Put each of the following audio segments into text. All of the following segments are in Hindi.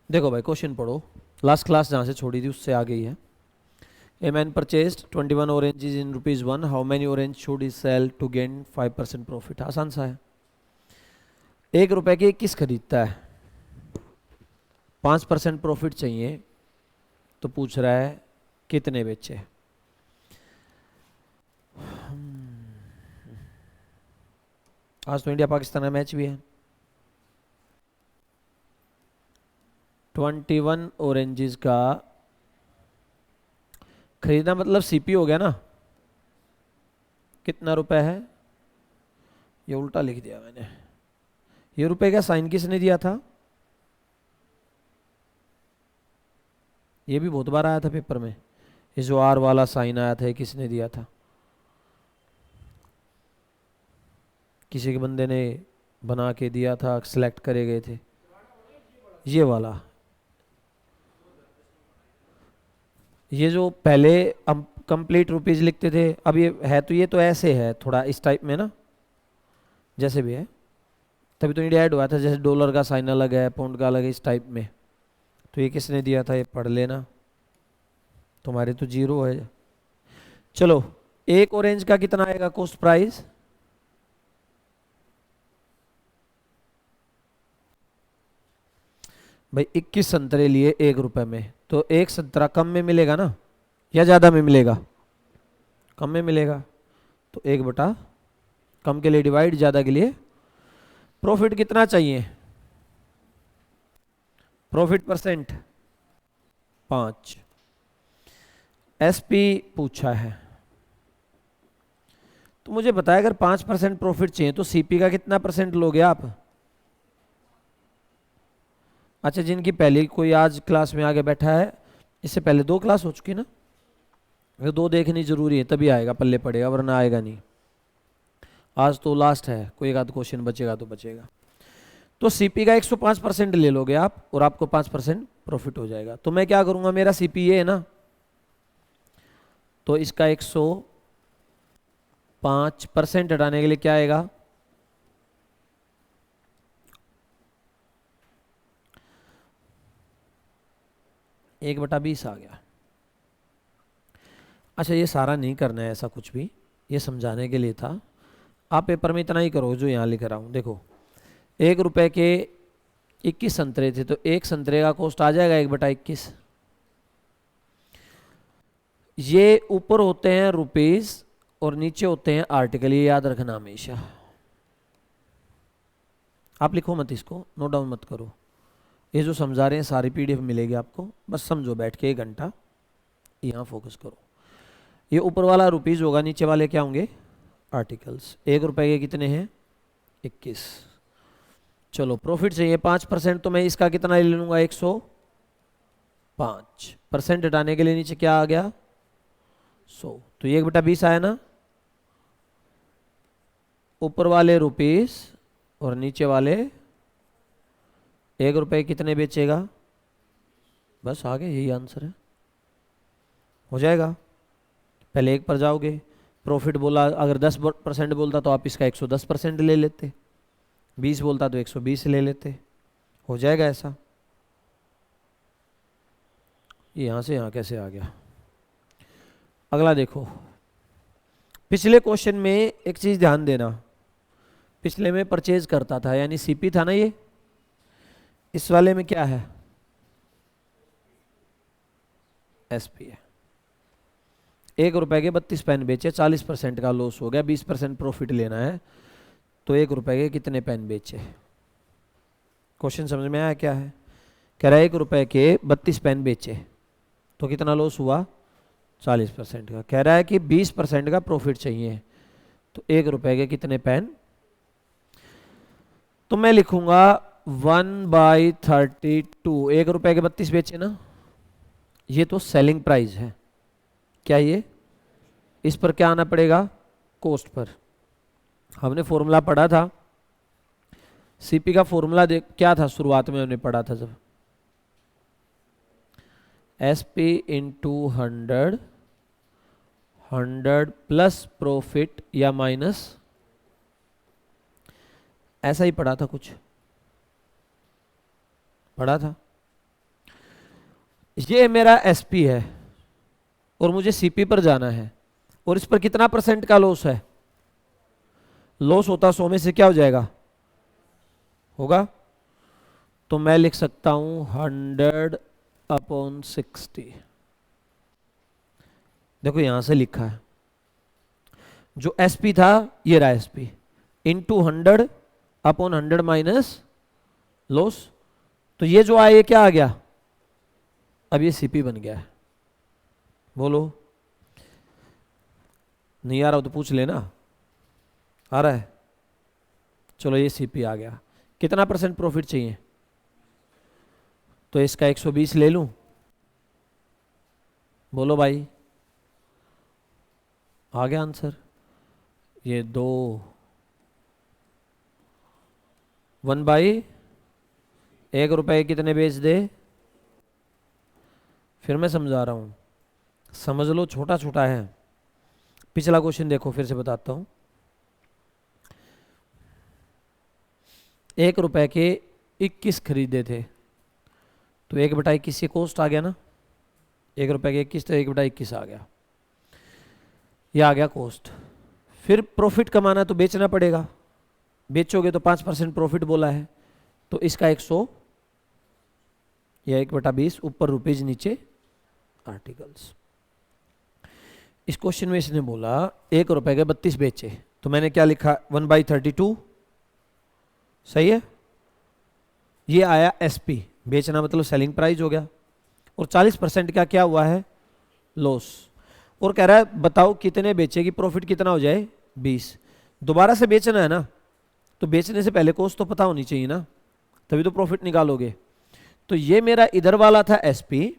देखो भाई क्वेश्चन पढ़ो, लास्ट क्लास जहाँ से छोड़ी थी उससे आ गई है। A man purchased 21 oranges in ₹1, how many orange should he sell to gain 5% profit. आसान सा है। 1 रुपए के 21 खरीदता है, 5% प्रॉफिट चाहिए, तो पूछ रहा है कितने बेचे। आज तो इंडिया पाकिस्तान का मैच भी है। 21 ऑरेंजेस का खरीदना मतलब सीपी हो गया ना, कितना रुपए है, ये उल्टा लिख दिया मैंने। ये रुपए का साइन किसने दिया था, ये भी बहुत बार आया था पेपर में। ये जो आर वाला साइन आया था ये किसने दिया था, किसी के बंदे ने बना के दिया था, सिलेक्ट करे गए थे। ये वाला, ये जो पहले हम कंप्लीट रुपीज लिखते थे, अब ये है तो ये तो ऐसे है थोड़ा इस टाइप में ना, जैसे भी है। तभी तो इंडिया ऐड हुआ था, जैसे डॉलर का साइन अलग है, पाउंड का अलग है, इस टाइप में। तो ये किसने दिया था ये पढ़ लेना, तुम्हारे तो जीरो है। चलो, एक ऑरेंज का कितना आएगा कॉस्ट प्राइस, भाई 21 संतरे लिए 1 रुपए में, तो एक संतरा कम में मिलेगा ना या ज्यादा में मिलेगा, कम में मिलेगा। तो 1/, कम के लिए डिवाइड, ज्यादा के लिए। प्रॉफिट कितना चाहिए, प्रॉफिट परसेंट 5। एसपी पूछा है, तो मुझे बताया अगर 5% प्रॉफिट चाहिए तो सीपी का कितना परसेंट लोगे आप। अच्छा, जिनकी पहली कोई आज क्लास में आगे बैठा है, इससे पहले 2 क्लास हो चुकी ना, अगर 2 देखनी जरूरी है तभी आएगा, पल्ले पड़ेगा, वरना आएगा नहीं। आज तो लास्ट है, कोई एक आध क्वेश्चन बचेगा तो बचेगा। तो सीपी का 105% ले लोगे आप और आपको 5% प्रॉफिट हो जाएगा। तो मैं क्या करूंगा, मेरा सीपी ये है ना, तो इसका 105% हटाने के लिए क्या आएगा, एक बटा 20 आ गया। अच्छा, ये सारा नहीं करना है ऐसा कुछ भी, ये समझाने के लिए था। आप पेपर में इतना ही करो जो यहाँ लिख रहा हूँ। देखो, 1 रुपए के 21 संतरे थे, तो एक संतरे का कॉस्ट आ जाएगा 1/21। ये ऊपर होते हैं रुपीज और नीचे होते हैं आर्टिकल, ये याद रखना हमेशा। आप लिखो मत, इसको नोट डाउन मत करो। ये जो समझा रहे हैं सारी पीडीएफ मिलेगी आपको, बस समझो बैठ के 1 घंटा यहाँ फोकस करो। ये ऊपर वाला रुपीज होगा, नीचे वाले क्या होंगे, आर्टिकल्स। 1 रुपए के कितने हैं, 21। चलो, प्रॉफिट चाहिए 5%, तो मैं इसका कितना ले लूंगा, 105%। हटाने के लिए नीचे क्या आ गया, 100। तो ये 1/20 आया ना, ऊपर वाले रुपीस और नीचे वाले 1 रुपए कितने बेचेगा, बस आगे यही आंसर है, हो जाएगा। पहले 1 पर जाओगे, प्रॉफिट बोला, अगर 10% बोलता तो आप इसका 110% ले लेते, 20 बोलता तो 120 ले लेते, हो जाएगा ऐसा। ये यहां से यहां कैसे आ गया। अगला देखो, पिछले क्वेश्चन में एक चीज ध्यान देना, पिछले में परचेज करता था यानी सीपी था ना ये, इस वाले में क्या है, एसपी है। 1 रुपए के 32 पेन बेचे, 40% का लॉस हो गया, 20% प्रॉफिट लेना है, तो 1 रुपए के कितने पेन बेचे। क्वेश्चन समझ में आया क्या है, कह रहा है 1 रुपए के 32 पेन बेचे तो कितना लॉस हुआ, 40% का। कह रहा है कि 20% का प्रॉफिट चाहिए, तो 1 रुपए के कितने पेन, तो मैं लिखूंगा 1/32। 1 रुपए के 32 बेचे ना, ये तो सेलिंग प्राइस है, क्या ये, इस पर क्या आना पड़ेगा, कॉस्ट पर। हमने फॉर्मूला पढ़ा था, सीपी का फॉर्मूला देख क्या था, शुरुआत में हमने पढ़ा था जब, एसपी इंटू 100, 100 प्लस प्रॉफिट या माइनस, ऐसा ही पढ़ा था, कुछ पढ़ा था। ये मेरा एसपी है और मुझे सीपी पर जाना है, और इस पर कितना परसेंट का लॉस है? लॉस होता 100 में से क्या हो जाएगा? होगा, तो मैं लिख सकता हूं 100/60। देखो यहां से लिखा है, जो एसपी था ये रहा एसपी, इंटू 100/100 माइनस लॉस। तो ये जो आया ये क्या आ गया? अब ये सीपी बन गया है। बोलो, नहीं आ रहा हो तो पूछ लेना। आ रहा है? चलो ये सीपी आ गया। कितना परसेंट प्रॉफिट चाहिए? तो इसका 120 ले लूं? बोलो भाई, आ गया आंसर? ये 1/1 रुपए कितने बेच दे? फिर मैं समझा रहा हूं, समझ लो, छोटा छोटा है। पिछला क्वेश्चन देखो, फिर से बताता हूं। 1 रुपए के 21 खरीदे थे, तो 1/21 ये कॉस्ट आ गया ना। 1 रुपए के 21 तो 1/21 आ गया, ये आ गया कॉस्ट। फिर प्रॉफिट कमाना तो बेचना पड़ेगा, बेचोगे तो 5% प्रॉफिट बोला है, तो इसका 100 या 1/20 ऊपर रुपीज, नीचे आर्टिकल्स। इस क्वेश्चन में इसने बोला 1 रुपए के 32 बेचे, तो मैंने क्या लिखा? 1/32। सही है। ये आया एसपी, बेचना मतलब सेलिंग प्राइस हो गया, और 40% का क्या हुआ है? लॉस। और कह रहा है बताओ कितने बेचेगी, प्रॉफिट कितना हो जाए? 20। दोबारा से बेचना है ना, तो बेचने से पहले कॉस्ट तो पता होनी चाहिए ना, तभी तो प्रॉफिट निकालोगे। तो ये मेरा इधर वाला था एसपी,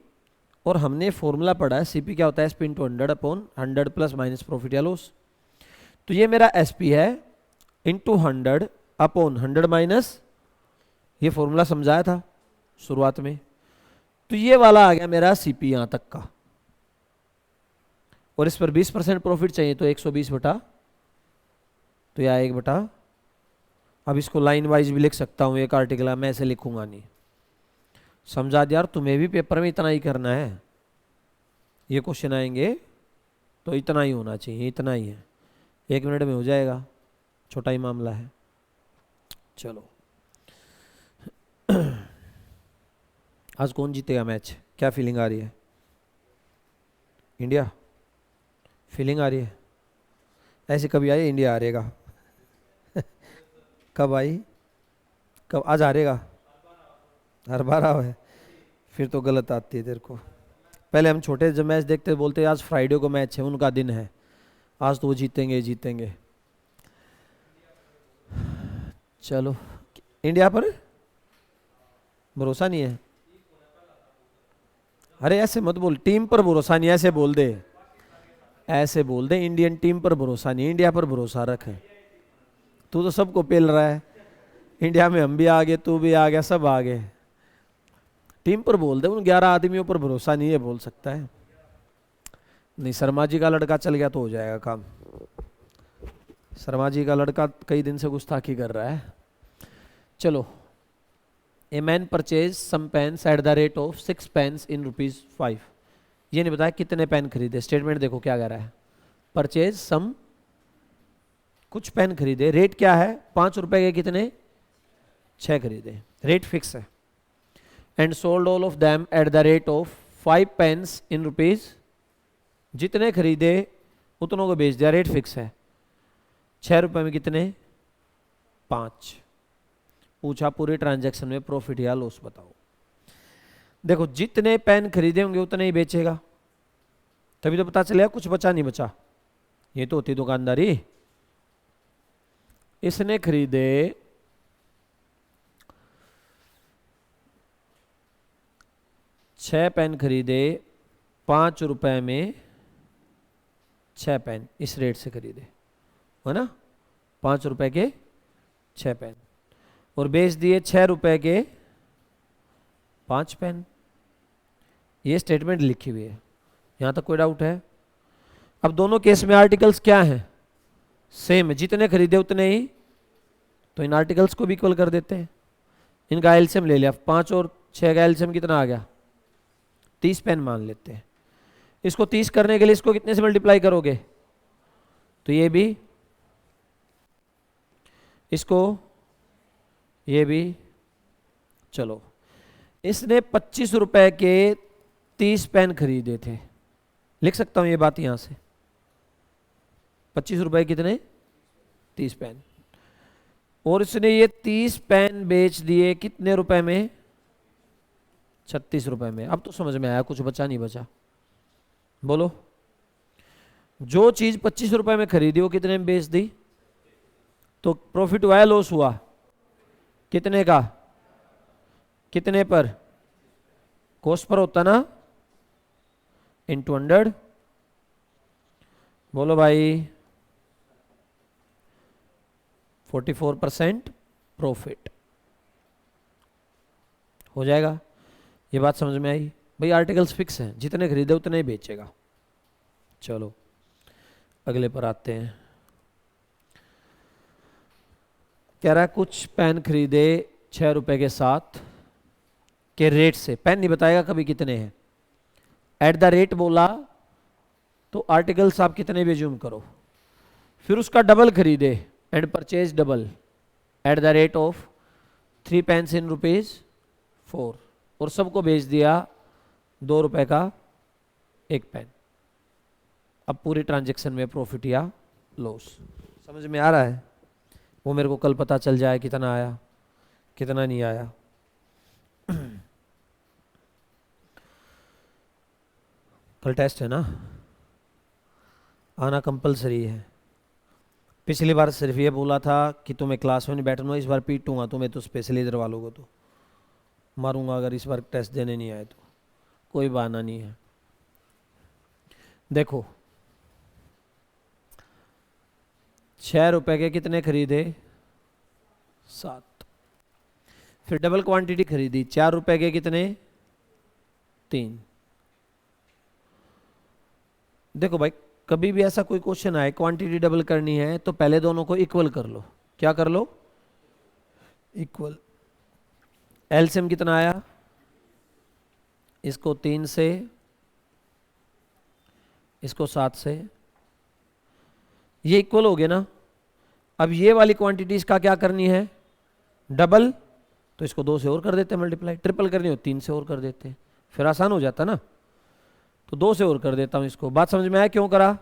और हमने फॉर्मूला पढ़ा है सीपी क्या होता है? SP into 100/100 plus minus profit या लॉस। तो ये मेरा एसपी है इंटू 100/100 माइनस, ये फॉर्मूला समझाया था शुरुआत में। तो ये वाला आ गया मेरा सीपी यहां तक का, और इस पर 20% प्रॉफिट चाहिए, तो 120 बटा, तो यह 1 बटा। अब इसको लाइन वाइज भी लिख सकता हूं, एक आर्टिकल मैं ऐसे लिखूंगा नहीं। समझा दिया यार, तुम्हें भी पेपर में इतना ही करना है, ये क्वेश्चन आएंगे तो इतना ही होना चाहिए, इतना ही है, 1 मिनट में हो जाएगा, छोटा ही मामला है। चलो आज कौन जीतेगा मैच? क्या फीलिंग आ रही है? इंडिया फीलिंग आ रही है? ऐसे कभी आई इंडिया हारेगा? कब आई? कब? आज हारेगा? हर बार आओ है, फिर तो गलत आती है तेरे को। पहले हम छोटे जब मैच देखते बोलते आज फ्राइडे को मैच है, उनका दिन है, आज तो वो जीतेंगे जीतेंगे। चलो, इंडिया पर भरोसा नहीं है? अरे ऐसे मत बोल, टीम पर भरोसा नहीं, ऐसे बोल दे, ऐसे बोल दे इंडियन टीम पर भरोसा नहीं, इंडिया पर भरोसा रखे। तू तो सबको पेल रहा है, इंडिया में हम भी आ गए, तू भी आ गया, सब आ गए। टीम पर बोल दे, उन 11 आदमियों पर भरोसा नहीं है, बोल सकता है। नहीं, शर्मा जी का लड़का चल गया तो हो जाएगा काम। शर्मा जी का लड़का कई दिन से गुस्ताखी कर रहा है। चलो, a man purchase some pens at the rate of 6 pens in ₹5। ये नहीं बताया कितने पेन खरीदे। स्टेटमेंट देखो क्या कह रहा है, परचेज सम, कुछ पेन खरीदे, रेट क्या है? 5 रुपए के कितने? 6 खरीदे, रेट फिक्स है। And sold all of them at the rate of 5 pens in ₹, जितने खरीदे उतनों को बेच दिया, रेट फिक्स है। 6 रुपए में कितने? 5। पूछा पूरे ट्रांजैक्शन में प्रॉफिट या लॉस बताओ। देखो जितने पेन खरीदे होंगे उतने ही बेचेगा, तभी तो पता चलेगा कुछ बचा नहीं बचा। ये तो होती दुकानदारी। इसने खरीदे 6 पेन खरीदे, 5 रुपए में 6 पेन, इस रेट से खरीदे, है ना? 5 रुपए के 6 पेन, और बेच दिए 6 रुपए के 5 पेन। ये स्टेटमेंट लिखी हुई है, यहां तक कोई डाउट है? अब दोनों केस में आर्टिकल्स क्या हैं? सेम है, जितने खरीदे उतने ही, तो इन आर्टिकल्स को भी इक्वल कर देते हैं। इनका एलसीएम ले लिया, 5 और 6 का एलसीएम कितना आ गया? 30 पेन मान लेते हैं। इसको 30 करने के लिए इसको कितने से मल्टीप्लाई करोगे? तो ये भी, इसको, ये भी। चलो, इसने 25 रुपए के 30 पेन खरीदे थे। लिख सकता हूं ये बात यहां से, 25 रुपए कितने? 30 पेन। और इसने ये 30 पेन बेच दिए कितने रुपए में? 36 रुपए में। अब तो समझ में आया, कुछ बचा नहीं बचा। बोलो, जो चीज 25 रुपए में खरीदी वो कितने में बेच दी? तो प्रॉफिट हुआ या लॉस हुआ? कितने का? कितने पर? कॉस्ट पर होता ना, इंटू 100। बोलो भाई, 44% प्रॉफिट हो जाएगा। ये बात समझ में आई? भाई आर्टिकल्स फिक्स हैं, जितने खरीदे उतने ही बेचेगा। चलो अगले पर आते हैं। कह रहा है कुछ पेन खरीदे 6 रुपए के साथ के रेट से, पेन नहीं बताएगा कभी कितने हैं, एट द रेट बोला तो आर्टिकल्स आप कितने भी ज्यूम करो। फिर उसका डबल खरीदे and purchase double at the rate of 3 pens in ₹4, और सबको बेच दिया 2 रुपए का एक पेन। अब पूरी ट्रांजैक्शन में प्रॉफिट या लॉस समझ में आ रहा है? वो मेरे को कल पता चल जाए कितना आया कितना नहीं आया। कल टेस्ट है ना, आना कंपलसरी है। पिछली बार सिर्फ ये बोला था कि तुम्हें क्लास में नहीं बैठना, इस बार पीटूंगा तुम्हें तो स्पेशली इधर वालों को तो मारूंगा अगर इस बार टेस्ट देने नहीं आए तो। कोई बहाना नहीं है। देखो 6 रुपए के कितने खरीदे? 7। फिर डबल क्वांटिटी खरीदी 4 रुपए के कितने? 3। देखो भाई, कभी भी ऐसा कोई क्वेश्चन आए क्वांटिटी डबल करनी है तो पहले दोनों को इक्वल कर लो। क्या कर लो? इक्वल। एलसीएम कितना आया? इसको 3 से, इसको 7 से, ये इक्वल हो गए ना। अब ये वाली क्वांटिटी इसका क्या करनी है? डबल। तो इसको 2 से और कर देते हैं मल्टीप्लाई। ट्रिपल करनी हो 3 से और कर देते हैं, फिर आसान हो जाता ना। तो 2 से और कर देता हूं इसको। बात समझ में आया क्यों करा?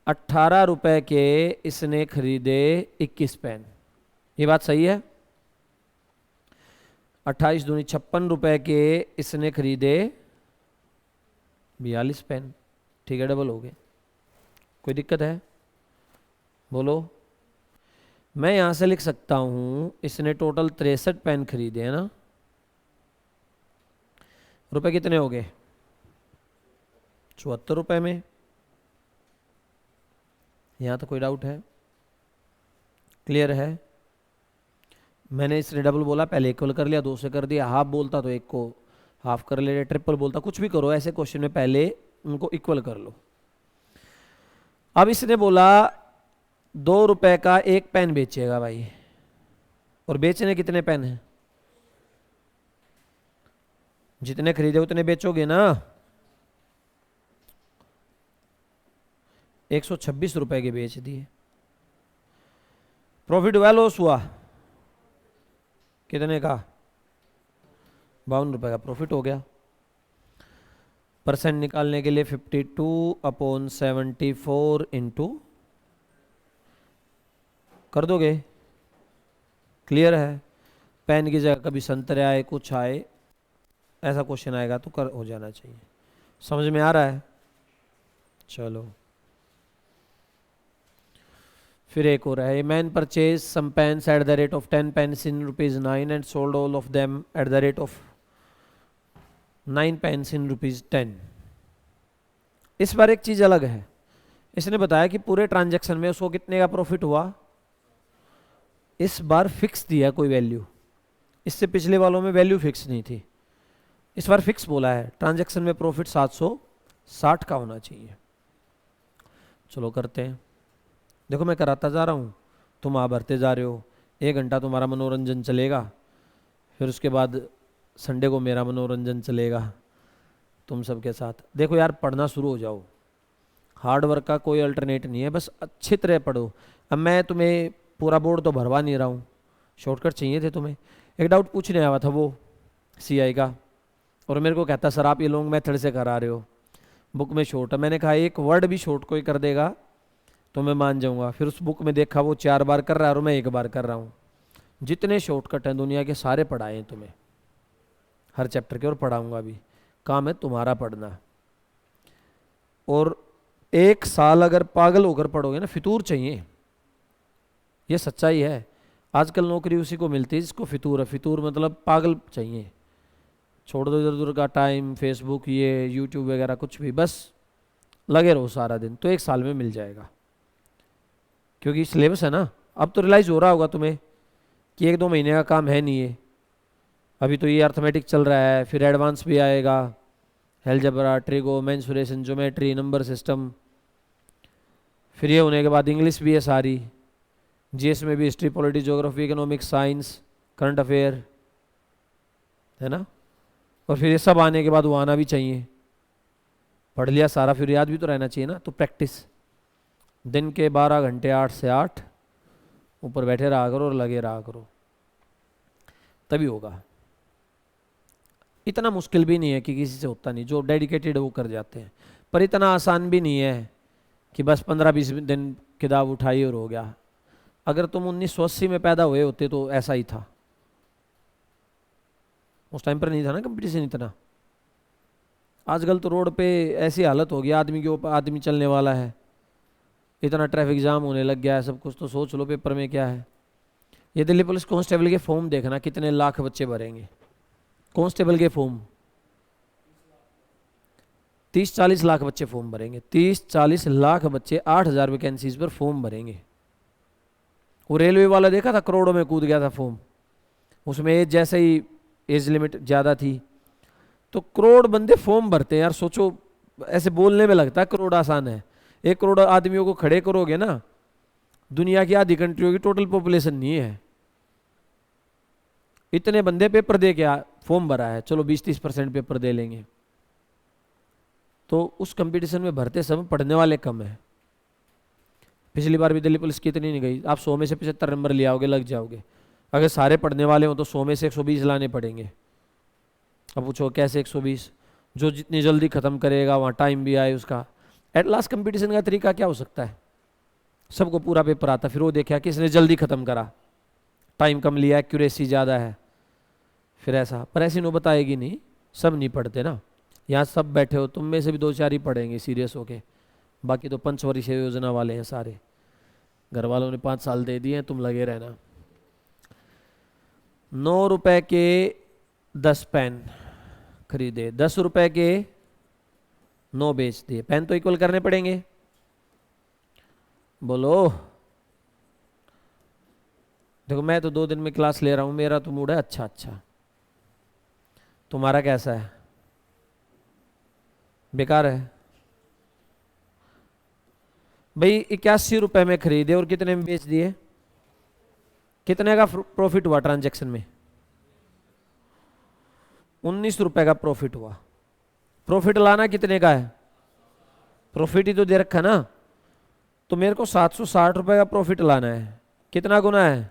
18 रुपए के इसने खरीदे 21 पेन। ये बात सही है? 28 दूनी 56 रुपए के इसने खरीदे 42 पेन। ठीक है, डबल हो गए। कोई दिक्कत है? बोलो। मैं यहां से लिख सकता हूं इसने टोटल 63 पेन खरीदे है ना। रुपए कितने हो गए? 74 रुपए में। यहां तो कोई डाउट है? क्लियर है? मैंने इसने डबल बोला, पहले इक्वल कर लिया, 2 से कर दिया। हाफ बोलता तो एक को हाफ कर ले, ट्रिपल बोलता, कुछ भी करो ऐसे क्वेश्चन में पहले उनको इक्वल कर लो। अब इसने बोला 2 रुपए का एक पेन बेचेगा भाई, और बेचने कितने पेन हैं? जितने खरीदे उतने बेचोगे ना। 126 रुपए के बेच दिए। प्रॉफिट हुआ लॉस हुआ? कितने का? 52 रुपए का प्रॉफिट हो गया। परसेंट निकालने के लिए 52/74 इंटू कर दोगे। क्लियर है? पेन की जगह कभी संतरे आए, कुछ आए, ऐसा क्वेश्चन आएगा तो कर हो जाना चाहिए। समझ में आ रहा है? चलो फिर एक और है। Man purchase some pens at the rate of 10 pens in ₹9 and sold all of them at the rate of 9 pens in ₹10। इस बार एक चीज अलग है। इसने बताया कि पूरे ट्रांजैक्शन में उसको कितने का प्रॉफिट हुआ। इस बार फिक्स दिया कोई वैल्यू, इससे पिछले वालों में वैल्यू फिक्स नहीं थी। इस बार फिक्स बोला है ट्रांजैक्शन में प्रॉफिट 760 का होना चाहिए। चलो करते हैं। देखो मैं कराता जा रहा हूँ, तुम आ भरते जा रहे हो। 1 घंटा तुम्हारा मनोरंजन चलेगा, फिर उसके बाद संडे को मेरा मनोरंजन चलेगा तुम सबके साथ। देखो यार, पढ़ना शुरू हो जाओ, हार्ड वर्क का कोई अल्टरनेट नहीं है, बस अच्छी तरह पढ़ो। अब मैं तुम्हें पूरा बोर्ड तो भरवा नहीं रहा हूँ, शॉर्टकट चाहिए थे तुम्हें। एक डाउट पूछने आया था वो सीआई का, और मेरे को कहता सर आप ये लॉन्ग मेथड से करा रहे हो, बुक में शॉर्ट है। मैंने कहा एक वर्ड भी शॉर्ट कोई कर देगा तो मैं मान जाऊँगा। फिर उस बुक में देखा वो 4 बार कर रहा है और मैं 1 बार कर रहा हूँ। जितने शॉर्टकट हैं दुनिया के सारे पढ़ाए हैं तुम्हें, हर चैप्टर के, और पढ़ाऊँगा भी। काम है तुम्हारा पढ़ना। और 1 साल अगर पागल होकर पढ़ोगे ना, फितूर चाहिए, ये सच्चाई है। आजकल नौकरी उसी को मिलती है जिसको फितूर है। फितूर मतलब पागल चाहिए। छोड़ दो इधर उधर का टाइम, फेसबुक, ये यूट्यूब वगैरह, कुछ भी, बस लगे रहो सारा दिन, तो 1 साल में मिल जाएगा। क्योंकि सिलेबस है ना। अब तो रियलाइज़ हो रहा होगा तुम्हें कि 1-2 महीने का काम है नहीं ये। अभी तो ये अर्थमेटिक चल रहा है, फिर एडवांस भी आएगा, algebra, trigo, mensuration, geometry, number system. फिर ये होने के बाद इंग्लिश भी है सारी, जीएस में भी history, polity, geography, economics, science, current affair, है ना। और फिर ये सब आने के बाद वो आना भी चाहिए। पढ़ लिया सारा, फिर याद भी तो रहना चाहिए ना। तो प्रैक्टिस, दिन के 12 घंटे 8 से 8 ऊपर बैठे रहा करो और लगे रहा करो, तभी होगा। इतना मुश्किल भी नहीं है कि किसी से होता नहीं, जो डेडिकेटेड वो कर जाते हैं। पर इतना आसान भी नहीं है कि बस 15-20 दिन किताब उठाई और हो गया। अगर तुम 1980 में पैदा हुए होते तो ऐसा ही था। उस टाइम पर नहीं था ना कंपटीशन इतना। आजकल तो रोड पे ऐसी हालत हो गई, आदमी के ऊपर आदमी चलने वाला है, इतना ट्रैफिक जाम होने लग गया है सब कुछ। तो सोच लो पेपर में क्या है। ये दिल्ली पुलिस कांस्टेबल के फॉर्म देखना, कितने लाख बच्चे भरेंगे कांस्टेबल के फॉर्म। 30-40 लाख बच्चे फॉर्म भरेंगे। 30-40 लाख बच्चे 8,000 वैकेंसीज पर फॉर्म भरेंगे। वो रेलवे वाला देखा था, करोड़ों में कूद गया था फॉर्म। उसमें एज जैसे ही एज लिमिट ज़्यादा थी, तो करोड़ बंदे फॉर्म भरते हैं यार। सोचो, ऐसे बोलने में लगता है करोड़ आसान है। 1 करोड़ आदमियों को खड़े करोगे ना, दुनिया की आधी कंट्रियों की टोटल पॉपुलेशन नहीं है। इतने बंदे पेपर दे के फॉर्म भरा है। चलो 20-30% पेपर दे लेंगे, तो उस कंपटीशन में भरते समय पढ़ने वाले कम है। पिछली बार भी दिल्ली पुलिस की इतनी नहीं गई। आप 100 में से 75 नंबर ले आओगे, लग जाओगे। अगर सारे पढ़ने वाले हो तो 100 में से 120 लाने पड़ेंगे। अब पूछो कैसे 120? जो जितनी जल्दी ख़त्म करेगा, वहाँ टाइम भी आए उसका। एट लास्ट कंपटीशन का तरीका क्या हो सकता है? सबको पूरा पेपर आता, फिर वो देखा किसने जल्दी ख़त्म करा, टाइम कम लिया, एक्यूरेसी ज़्यादा है, फिर ऐसा। पर ऐसी नौबत आएगी नहीं, सब नहीं पढ़ते ना। यहाँ सब बैठे हो, तुम में से भी 2-4 ही पढ़ेंगे सीरियस होके, बाकी तो पंचवर्षीय योजना वाले हैं सारे। घर वालों ने 5 साल दे दिए, तुम लगे रहना। 9 रुपए के 10 पेन खरीदे, 10 रुपए के 9 बेच दिए। पेन तो इक्वल करने पड़ेंगे, बोलो। देखो मैं तो 2 दिन में क्लास ले रहा हूं, मेरा तो मूड है अच्छा अच्छा। तुम्हारा कैसा है? बेकार है भाई। 81 रुपए में खरीदे और कितने में बेच दिए? कितने का प्रॉफिट हुआ ट्रांजैक्शन में? 19 रुपए का प्रॉफिट हुआ। प्रॉफिट लाना कितने का है? प्रॉफिट ही तो दे रखा ना। तो मेरे को 760 रुपए का प्रॉफिट लाना है। कितना गुना है?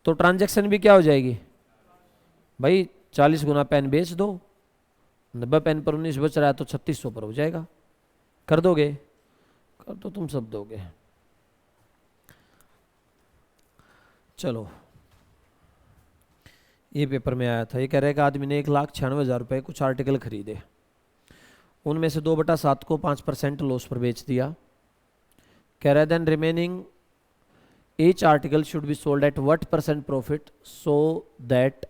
तो ट्रांजैक्शन भी क्या हो जाएगी भाई? 40 गुना पेन बेच दो, 90 पेन पर 19 बच रहा है, तो 3600 पर हो जाएगा। कर दोगे? कर तो तुम सब दोगे। चलो, ये पेपर में आया था। ये कह रहे कि आदमी ने 1,96,000 रुपये कुछ आर्टिकल खरीदे, उनमें से 2/7 को 5% लॉस पर बेच दिया। कह रहे then remaining each article should be sold at what % profit so that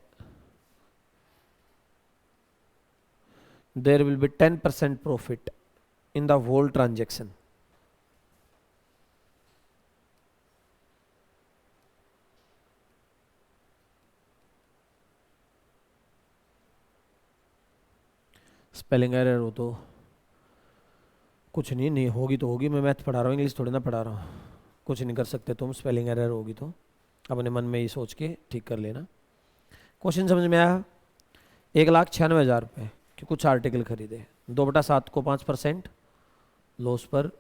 there will be 10% profit in the whole transaction. Spelling error हो तो कुछ नहीं, नहीं होगी तो होगी। मैं मैथ पढ़ा रहा हूँ, इंग्लिश थोड़ी ना पढ़ा रहा हूँ। कुछ नहीं कर सकते तुम, स्पेलिंग एरर होगी तो अपने मन में ही सोच के ठीक कर लेना। क्वेश्चन समझ में आया? 1,96,000 रुपये कि कुछ आर्टिकल खरीदे, 2/7 को 5% लॉस पर,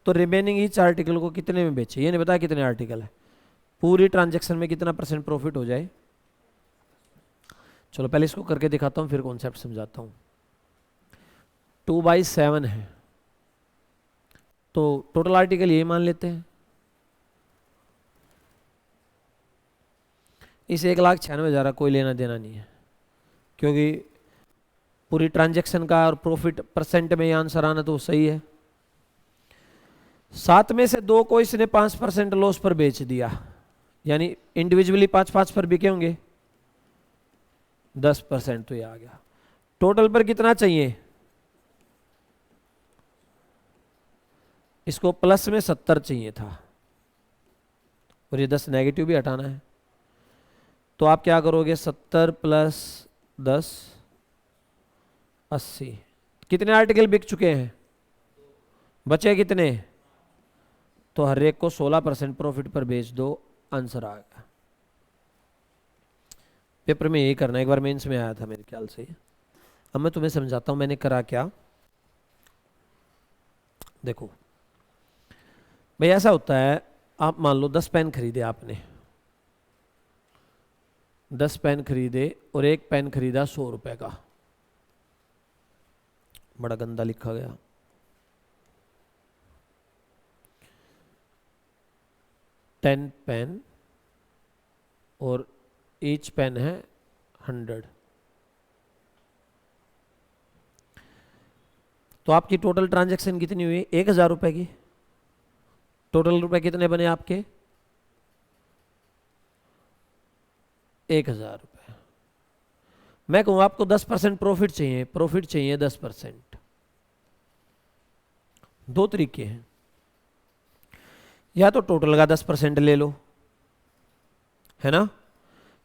तो रिमेनिंग ईच आर्टिकल को कितने में बेचे, ये नहीं बताया कितने आर्टिकल है, पूरी ट्रांजैक्शन में कितना % प्रॉफिट हो जाए। चलो पहले इसको करके दिखाता हूँ, फिर कॉन्सेप्ट समझाता हूँ। 2/7 है, तो टोटल आर्टिकल ये मान लेते हैं। इस 1,96,000 का कोई लेना देना नहीं है, क्योंकि पूरी ट्रांजैक्शन का और प्रॉफिट % में ये आंसर आना तो सही है। 7 में से 2 को इसने 5% लॉस पर बेच दिया, यानी इंडिविजुअली 5-5 पर बिके होंगे, 10% तो ये आ गया। टोटल पर कितना चाहिए, इसको प्लस में 70 चाहिए था, और ये 10 नेगेटिव भी हटाना है। तो आप क्या करोगे, 70 + 10 80। कितने आर्टिकल बिक चुके हैं, बचे कितने, तो हर एक को 16% प्रॉफिट पर बेच दो, आंसर आ गया। पेपर में यही करना, एक बार मेंस में आया था मेरे ख्याल से। अब मैं तुम्हें समझाता हूं मैंने करा क्या। देखो भाई ऐसा होता है, आप मान लो 10 पेन खरीदे आपने, 10 पेन खरीदे और एक पेन खरीदा 100 रुपए का, बड़ा गंदा लिखा गया। टेन पेन और ईच पेन है 100, तो आपकी टोटल ट्रांजैक्शन कितनी हुई, 1,000 रुपए की। टोटल रुपए कितने बने आपके, 1,000 रुपए। मैं कहूं आपको 10% प्रॉफिट चाहिए, प्रॉफिट चाहिए 10%। दो तरीके हैं, या तो टोटल का 10% ले लो, है ना,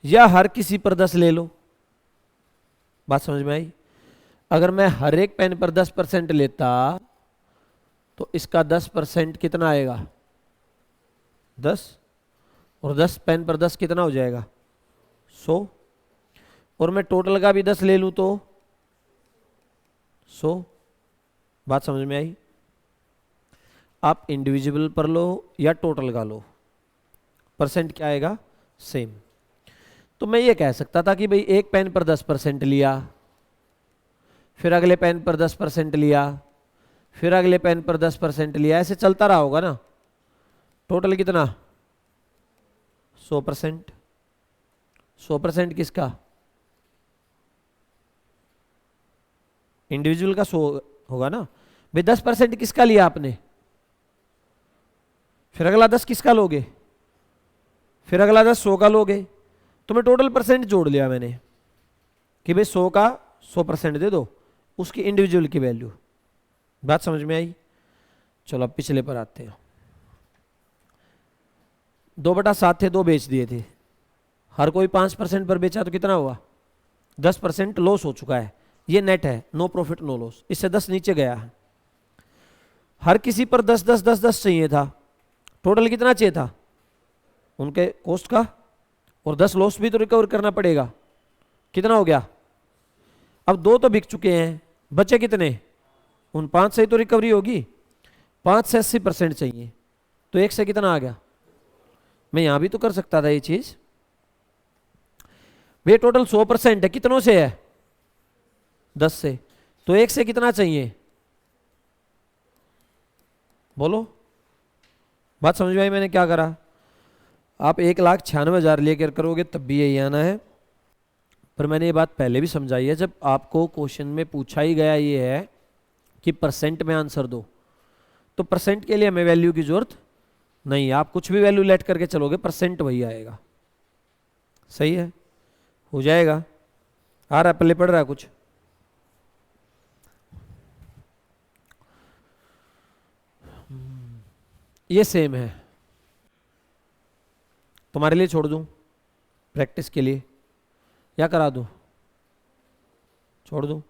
या हर किसी पर 10 ले लो। बात समझ में आई? अगर मैं हर एक पेन पर 10% लेता तो इसका 10% कितना आएगा, 10, और 10 पेन पर 10 कितना हो जाएगा, 100। और मैं टोटल का भी 10 ले लूं तो 100। बात समझ में आई? आप इंडिविजुअल पर लो या टोटल का लो, % क्या आएगा, सेम। तो मैं ये कह सकता था कि भाई एक पेन पर 10% लिया, फिर अगले पेन पर 10% लिया, फिर अगले पेन पर 10% लिया, ऐसे चलता रहा होगा ना। टोटल कितना, 100%। 100% किसका, इंडिविजुअल का 100 होगा ना भाई। 10% किसका लिया आपने, फिर अगला 10 किसका लोगे, फिर अगला 10 100 का लोगे। तो मैं टोटल % जोड़ लिया मैंने कि भाई 100 का 100% दे दो, उसकी इंडिविजुअल की वैल्यू। बात समझ में आई? चलो अब पिछले पर आते हैं। 2/7 थे, 2 बेच दिए थे, हर कोई 5% पर बेचा तो कितना हुआ, 10% लॉस हो चुका है। ये नेट है, नो प्रॉफिट नो लॉस, इससे 10 नीचे गया है। हर किसी पर 10 10 10 10 चाहिए था, टोटल कितना चाहिए था, उनके कॉस्ट का, और 10 लॉस भी तो रिकवर करना पड़ेगा। कितना हो गया, अब 2 तो बिक चुके हैं, बचे कितने, उन 5 से ही तो रिकवरी होगी। 5 से 80% चाहिए, तो 1 से कितना आ गया। मैं यहां भी तो कर सकता था ये चीज। वे टोटल 100% है, कितनों से है, 10 से, तो 1 से कितना चाहिए, बोलो। बात समझ में आई मैंने क्या करा? आप 1,96,000 लेकर करोगे तब भी यही आना है। पर मैंने ये बात पहले भी समझाई है, जब आपको क्वेश्चन में पूछा ही गया ये है कि % में आंसर दो, तो % के लिए हमें वैल्यू की जरूरत नहीं है। आप कुछ भी वैल्यू लेट करके चलोगे, % वही आएगा। सही है, हो जाएगा। आ रहा है, पल्ले पड़ रहा है कुछ? ये सेम है, तुम्हारे लिए छोड़ दूं प्रैक्टिस के लिए, या करा दूं, छोड़ दूं?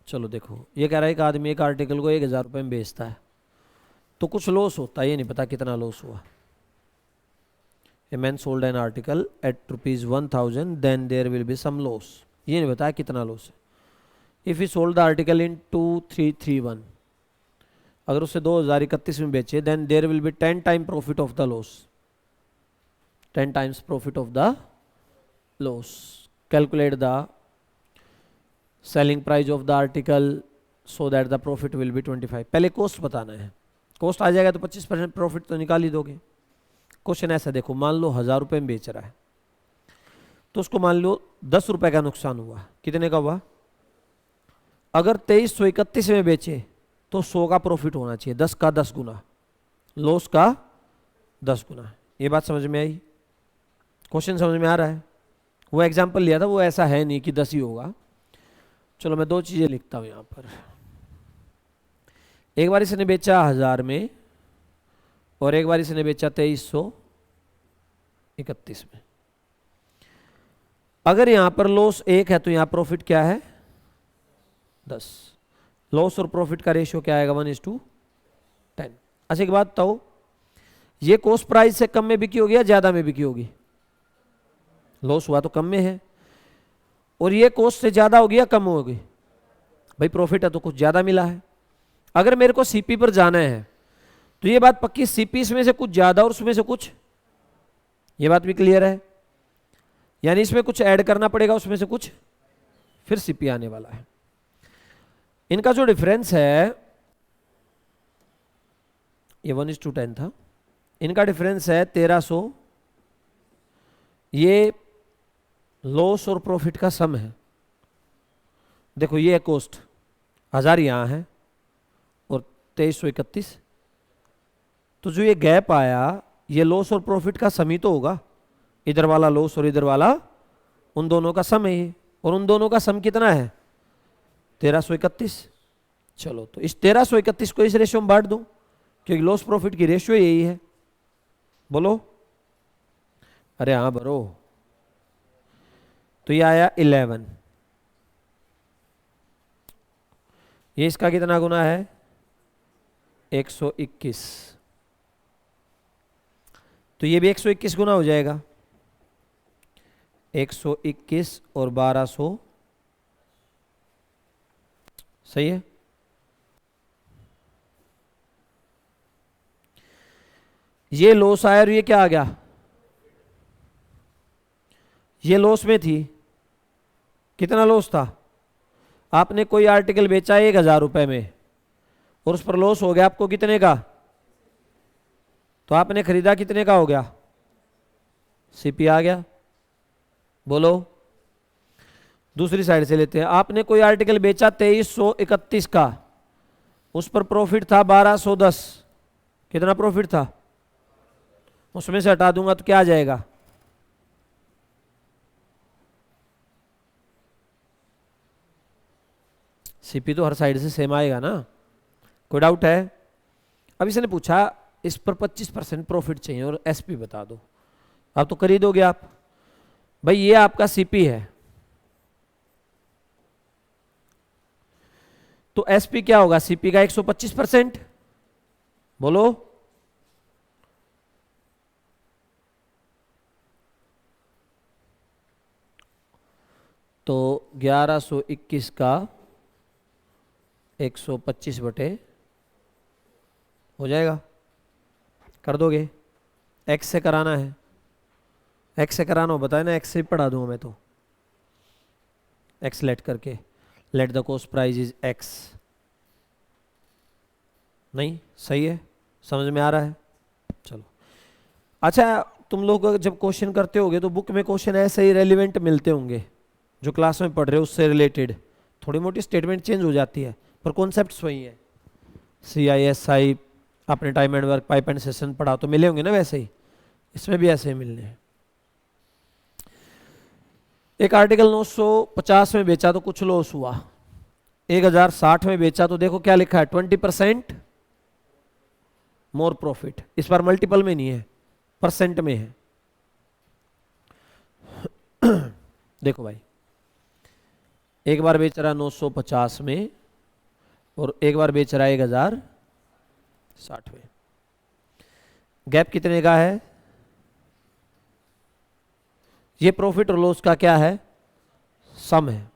चलो देखो, ये कह रहा है एक आदमी एक आर्टिकल को 1,000 रुपये में बेचता है, तो कुछ लॉस होता है, ये नहीं पता कितना लॉस हुआ। A man sold an article at ₹1000 then there will be some loss. ये नहीं बताया कितना लॉस है। If he sold the article in 2331, अगर उसे 2031 में बेचे then there will be 10 time profit of the loss, 10 times profit of the loss. Calculate the selling price of the article so that the profit will be 25। पहले कॉस्ट बताना है, कॉस्ट आ जाएगा तो 25% प्रॉफिट तो निकाल ही दोगे। क्वेश्चन ऐसा देखो, मान लो 1000 रुपये में बेच रहा है, तो उसको मान लो 10 रुपये का नुकसान हुआ। कितने का हुआ? अगर 2331 में बेचे तो 100 का प्रॉफिट होना चाहिए, 10 का 10 गुना, लॉस का 10 गुना। ये बात समझ में आई? क्वेश्चन समझ में आ रहा है? वो एग्जाम्पल लिया था, वो ऐसा है नहीं कि 10 ही होगा। चलो मैं 2 चीज़ें लिखता हूँ यहाँ पर। एक बार इसने बेचा 1000 में और एक बार इसने बेचा 2331 में। अगर यहां पर लॉस 1 है तो यहां प्रॉफिट क्या है? 10। लॉस और प्रॉफिट का रेशियो क्या आएगा? 1:10। अच्छा एक बात बताओ, ये कॉस्ट प्राइस से कम में बिकी होगी या ज्यादा में बिकी होगी? लॉस हुआ तो कम में है, और ये कॉस्ट से ज्यादा होगी या कम होगी? भाई प्रॉफिट है तो कुछ ज्यादा मिला है। अगर मेरे को सीपी पर जाना है तो ये बात पक्की, सीपी इसमें से कुछ ज्यादा और उसमें से कुछ, ये बात भी क्लियर है। यानी इसमें कुछ ऐड करना पड़ेगा, उसमें से कुछ, फिर सीपी आने वाला है। इनका जो डिफरेंस है, ये 1:10 था, इनका डिफरेंस है 1300। ये लॉस और प्रॉफिट का सम है। देखो ये कॉस्ट 1000 यहां है और 2331, तो जो ये गैप आया ये लॉस और प्रॉफिट का सम ही तो होगा। इधर वाला लॉस और इधर वाला, उन दोनों का सम है ये, और उन दोनों का सम कितना है? 1331। चलो तो इस 1331 को इस रेशियो में बांट दूं, क्योंकि लॉस प्रॉफिट की रेशियो यही है। बोलो, अरे हाँ भरो। तो ये आया 11, ये इसका कितना गुना है? 121। तो ये भी 121 गुना हो जाएगा। 121 और 1200, सही है। ये लॉस आया और ये क्या आ गया? ये लॉस में थी। कितना लॉस था? आपने कोई आर्टिकल बेचा 1000 रुपए में और उस पर लॉस हो गया आपको कितने का? तो आपने खरीदा कितने का हो गया? सीपी आ गया। बोलो, दूसरी साइड से लेते हैं। आपने कोई आर्टिकल बेचा 2331 का, उस पर प्रॉफिट था 1210। कितना प्रॉफिट था? उसमें से हटा दूंगा तो क्या आ जाएगा? सीपी तो हर साइड से सेम आएगा ना। कोई डाउट है? अब इसने पूछा इस पर 25% प्रॉफिट चाहिए और एसपी बता दो। आप तो कर ही दोगे आप। भाई ये आपका सीपी है, तो एसपी क्या होगा? सीपी का 125%। बोलो, तो 1121 का 125 बटे हो जाएगा। कर दोगे? एक्स से कराना है, एक्स से कराना हो बताए ना, एक्स से ही पढ़ा दूंगा मैं तो। एक्स लेट करके, let the cost price is x. नहीं सही है? समझ में आ रहा है? चलो अच्छा, तुम लोग जब क्वेश्चन करते होगे तो बुक में क्वेश्चन ऐसे ही रेलिवेंट मिलते होंगे, जो क्लास में पढ़ रहे हो उससे रिलेटेड। थोड़ी मोटी स्टेटमेंट चेंज हो जाती है पर कॉन्सेप्ट्स वही है। CISI आपने time and work, pipe and session पढ़ा तो मिले होंगे ना, वैसे ही इसमें भी ऐसे ही मिलने हैं। एक आर्टिकल 950 में बेचा तो कुछ लॉस हुआ, 1060 में बेचा तो देखो क्या लिखा है, 20% मोर प्रॉफिट। इस बार मल्टीपल में नहीं है, परसेंट में है। देखो भाई, एक बार बेच रहा 950 में और एक बार बेच रहा है 1060 में। गैप कितने का है? ये प्रॉफिट और लॉस का क्या है, सम है।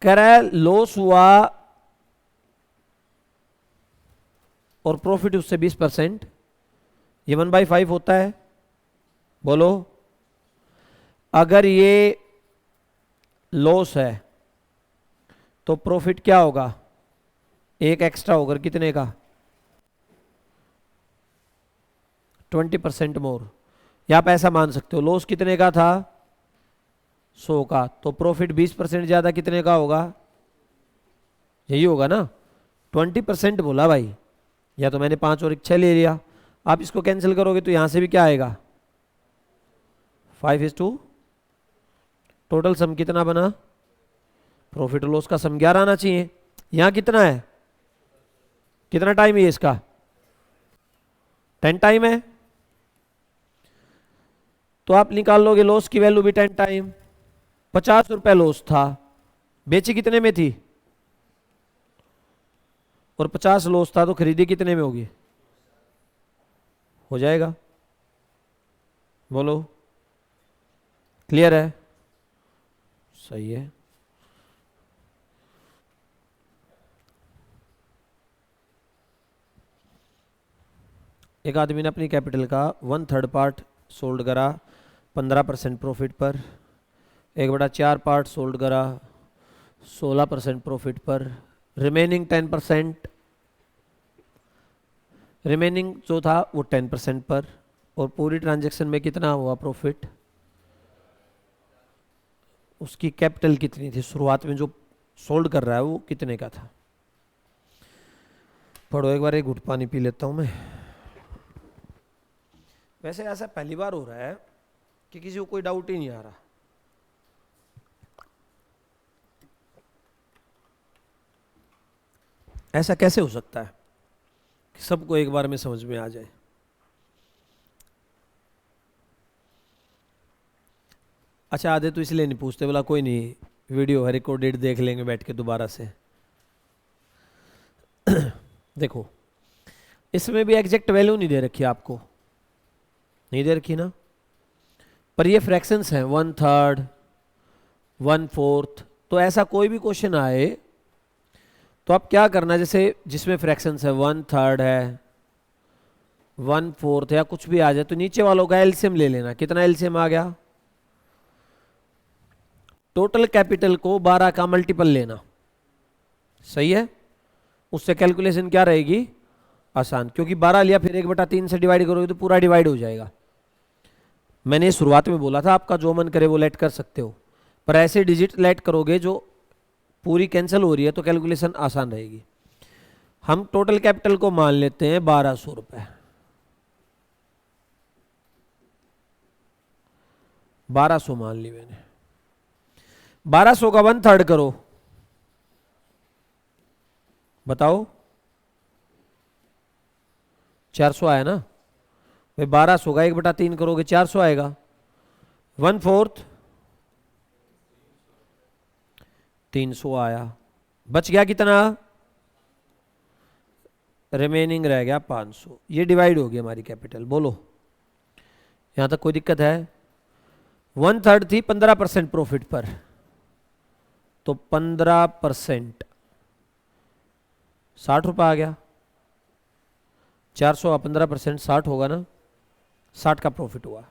कह रहा है लॉस हुआ और प्रॉफिट उससे 20%, ये 1/5 होता है। बोलो, अगर ये लॉस है तो प्रॉफिट क्या होगा, एक एक्स्ट्रा होगा, कितने का, 20% मोर। या आप ऐसा मान सकते हो लॉस कितने का था, 100 का, तो प्रॉफिट 20% ज्यादा कितने का होगा, यही होगा ना, 20% बोला भाई। या तो मैंने 5 और 6 ले लिया। आप इसको कैंसिल करोगे तो यहां से भी क्या आएगा, 5:2। टोटल सम कितना बना, प्रॉफिट और लॉस का सम 11 आना चाहिए। यहां कितना है, कितना टाइम है इसका, 10 टाइम है। तो आप निकाल लोगे लॉस की वैल्यू भी 10 टाइम। 50 रुपए लॉस था, बेची कितने में थी, और 50 लॉस था तो खरीदी कितने में होगी, हो जाएगा। बोलो, क्लियर है, सही है। एक आदमी ने अपनी कैपिटल का 1/3 पार्ट सोल्ड करा 15% प्रॉफिट पर, 1/4 पार्ट सोल्ड करा 16% प्रॉफिट पर, रिमेनिंग 10%, रिमेनिंग जो था वो 10% पर, और पूरी ट्रांजैक्शन में कितना हुआ प्रॉफिट, उसकी कैपिटल कितनी थी शुरुआत में, जो सोल्ड कर रहा है वो कितने का था। पढ़ो एक बार, एक घुट पानी पी लेता हूं मैं। वैसे ऐसा पहली बार हो रहा है कि किसी को कोई डाउट ही नहीं आ रहा। ऐसा कैसे हो सकता है कि सबको एक बार में समझ में आ जाए। अच्छा, आधे तो इसलिए नहीं पूछते, बोला कोई नहीं वीडियो है रिकॉर्डेड, देख लेंगे बैठ के दोबारा से। देखो, इसमें भी एग्जैक्ट वैल्यू नहीं दे रखी आपको, नहीं दे रखी ना, पर ये फ्रैक्शंस हैं, 1/3, 1/4। तो ऐसा कोई भी क्वेश्चन आए तो आप क्या करना, जैसे जिसमें फ्रैक्शंस है 1/3 है, 1/4 या कुछ भी आ जाए, तो नीचे वालों का एलसीएम ले लेना। कितना एलसीएम आ गया, टोटल कैपिटल को 12 का मल्टीपल लेना, सही है। उससे कैलकुलेशन क्या रहेगी, आसान, क्योंकि 12 लिया फिर 1/3 से डिवाइड करोगे तो पूरा डिवाइड हो जाएगा। मैंने शुरुआत में बोला था आपका जो मन करे वो लेट कर सकते हो, पर ऐसे डिजिट लेट करोगे जो पूरी कैंसिल हो रही है तो कैलकुलेशन आसान रहेगी। हम टोटल कैपिटल को मान लेते हैं 1200 रुपए, 1200 मान ली मैंने। 1200 का 1/3 करो, बताओ, 400 आया ना भाई। 1200 का 1/3 करोगे 400 आएगा। 1/4 300 आया, बच गया कितना, रिमेनिंग रह गया 500। ये डिवाइड हो गई हमारी कैपिटल। बोलो, यहां तक कोई दिक्कत है। 1/3 थी 15% प्रॉफिट पर, तो 15% 60 रुपये आ गया। 400 15% 60 होगा ना, 60 का प्रॉफिट हुआ।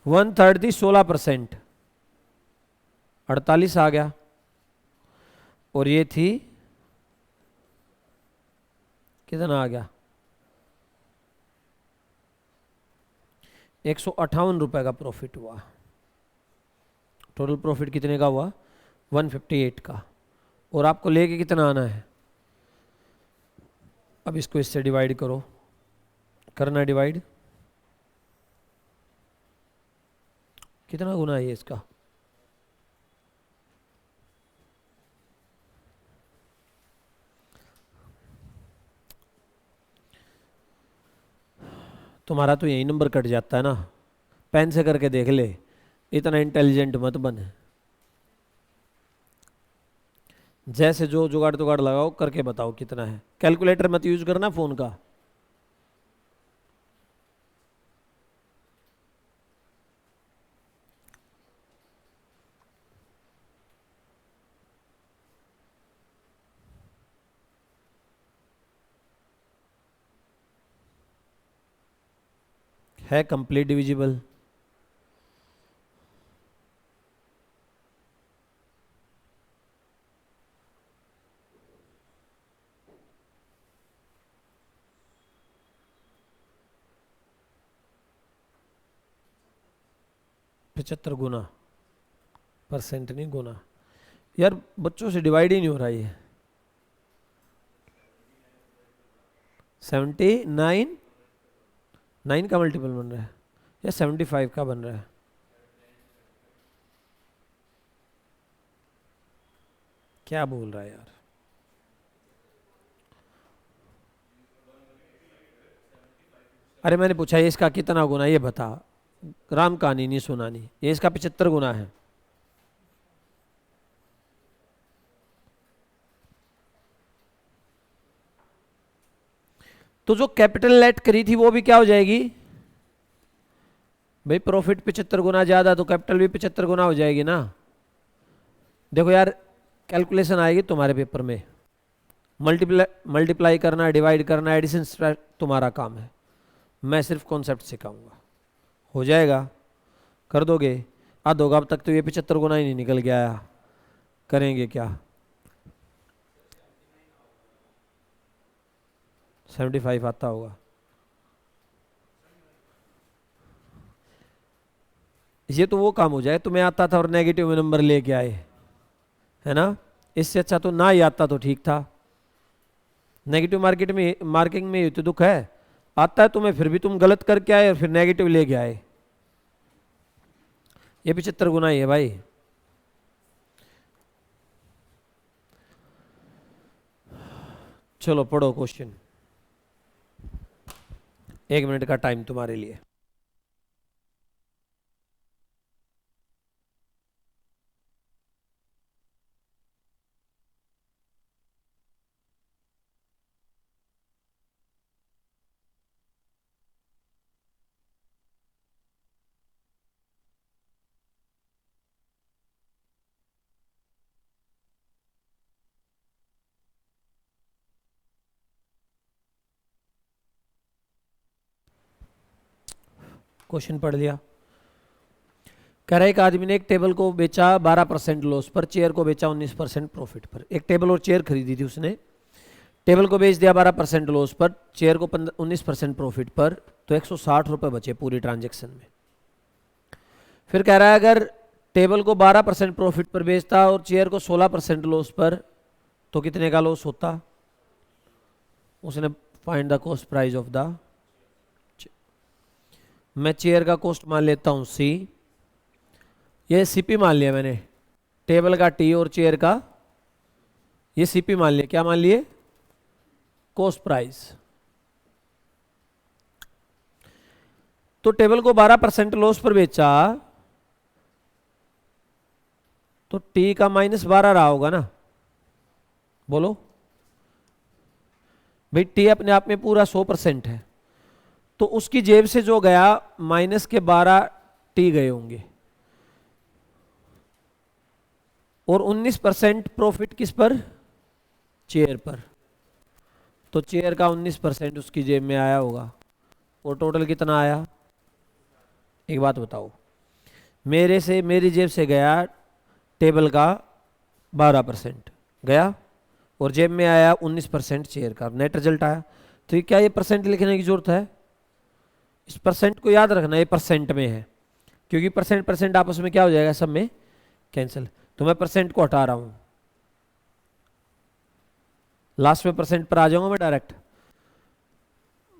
1/3 थी 16%, 48 आ गया। और ये थी कितना आ गया, 158 रुपए का प्रॉफिट हुआ। टोटल प्रॉफिट कितने का हुआ, 158 का। और आपको लेके कितना आना है, अब इसको इससे डिवाइड करो, करना डिवाइड, कितना गुना है ये इसका, तुम्हारा तो यही नंबर कट जाता है ना। पेन से करके देख ले, इतना इंटेलिजेंट मत बन। जैसे जो जुगाड़ तुगाड़ लगाओ करके बताओ कितना है। कैलकुलेटर मत यूज करना फोन का। है कंप्लीट डिविजिबल। पचहत्तर गुना, परसेंट नहीं गुना। यार बच्चों से डिवाइड ही नहीं हो रहा ये। 79 9 का मल्टीपल बन रहा है या 75 का बन रहा है? क्या बोल रहा है यार? अरे मैंने पूछा ये इसका कितना गुना, ये बता। राम कहानी नहीं सुनानी। ये इसका 75 गुना है। तो जो कैपिटल लेट करी थी वो भी क्या हो जाएगी भाई? प्रॉफिट 75 गुना ज्यादा तो कैपिटल भी 75 गुना हो जाएगी ना। देखो यार, कैलकुलेशन आएगी तुम्हारे पेपर में। मल्टीप्लाई करना, डिवाइड करना, एडिशन तुम्हारा काम है। मैं सिर्फ कॉन्सेप्ट सिखाऊंगा। हो जाएगा, कर दोगे। आध होगा अब तक तो ये 75 गुना ही नहीं निकल के आया। करेंगे क्या? 75 आता होगा। ये तो वो काम हो जाए तुम्हें आता था और नेगेटिव में नंबर लेके आए, है ना। इससे अच्छा तो ना ही आता तो ठीक था। नेगेटिव मार्किंग में ये तो दुख है। आता है तुम्हें फिर भी तुम गलत करके आए और फिर नेगेटिव लेके आए। ये 75 गुना ही है भाई। चलो पढ़ो क्वेश्चन। 1 मिनट का टाइम तुम्हारे लिए। क्वेश्चन पढ़ लिया। कह रहा है एक आदमी ने एक टेबल को बेचा 12% लॉस पर, चेयर को बेचा 19% प्रॉफिट पर। एक टेबल और चेयर खरीदी थी उसने। टेबल को बेच दिया 12% लॉस पर, चेयर को 19% प्रॉफिट पर, तो 160 रुपये बचे पूरी ट्रांजेक्शन में। फिर कह रहा है अगर टेबल को 12% प्रॉफिट पर बेचता और चेयर को 16% लॉस पर, तो कितने का लॉस होता? उसने find the cost price of the. मैं चेयर का कॉस्ट मान लेता हूं सी, ये सीपी मान लिया मैंने। टेबल का टी और चेयर का ये सीपी मान लिया। क्या मान लिए? Cost price. तो टेबल को 12% लॉस पर बेचा तो टी का -12 रहा होगा ना। बोलो भाई, टी अपने आप में पूरा 100% है, तो उसकी जेब से जो गया -12 टी गए होंगे। और 19% प्रॉफिट किस पर? चेयर पर। तो चेयर का 19% उसकी जेब में आया होगा। और टोटल कितना आया? एक बात बताओ, मेरी जेब से गया टेबल का 12% गया और जेब में आया 19% चेयर का, नेट रिजल्ट आया। तो ये क्या ये परसेंट लिखने की जरूरत है? इस परसेंट को याद रखना, ये परसेंट में है, क्योंकि परसेंट परसेंट आपस में क्या हो जाएगा, सब में कैंसिल। तो मैं परसेंट को हटा रहा हूं, लास्ट में परसेंट पर आ जाऊंगा मैं डायरेक्ट।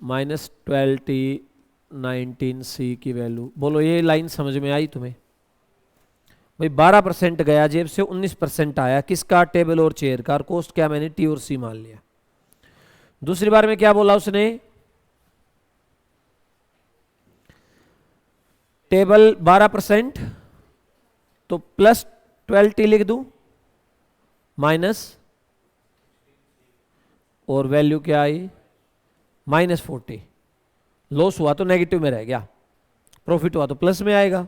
-12t 19c की वैल्यू। बोलो ये लाइन समझ में आई तुम्हें? भाई 12% गया जेब से, 19% आया किसका? टेबल और चेयर का। और कॉस्ट क्या मैंने टी और सी मान लिया। दूसरी बार में क्या बोला उसने? टेबल 12% तो +12t लिख दूं, माइनस, और वैल्यू क्या आई? -40। लॉस हुआ तो नेगेटिव में रह गया, प्रॉफिट हुआ तो प्लस में आएगा।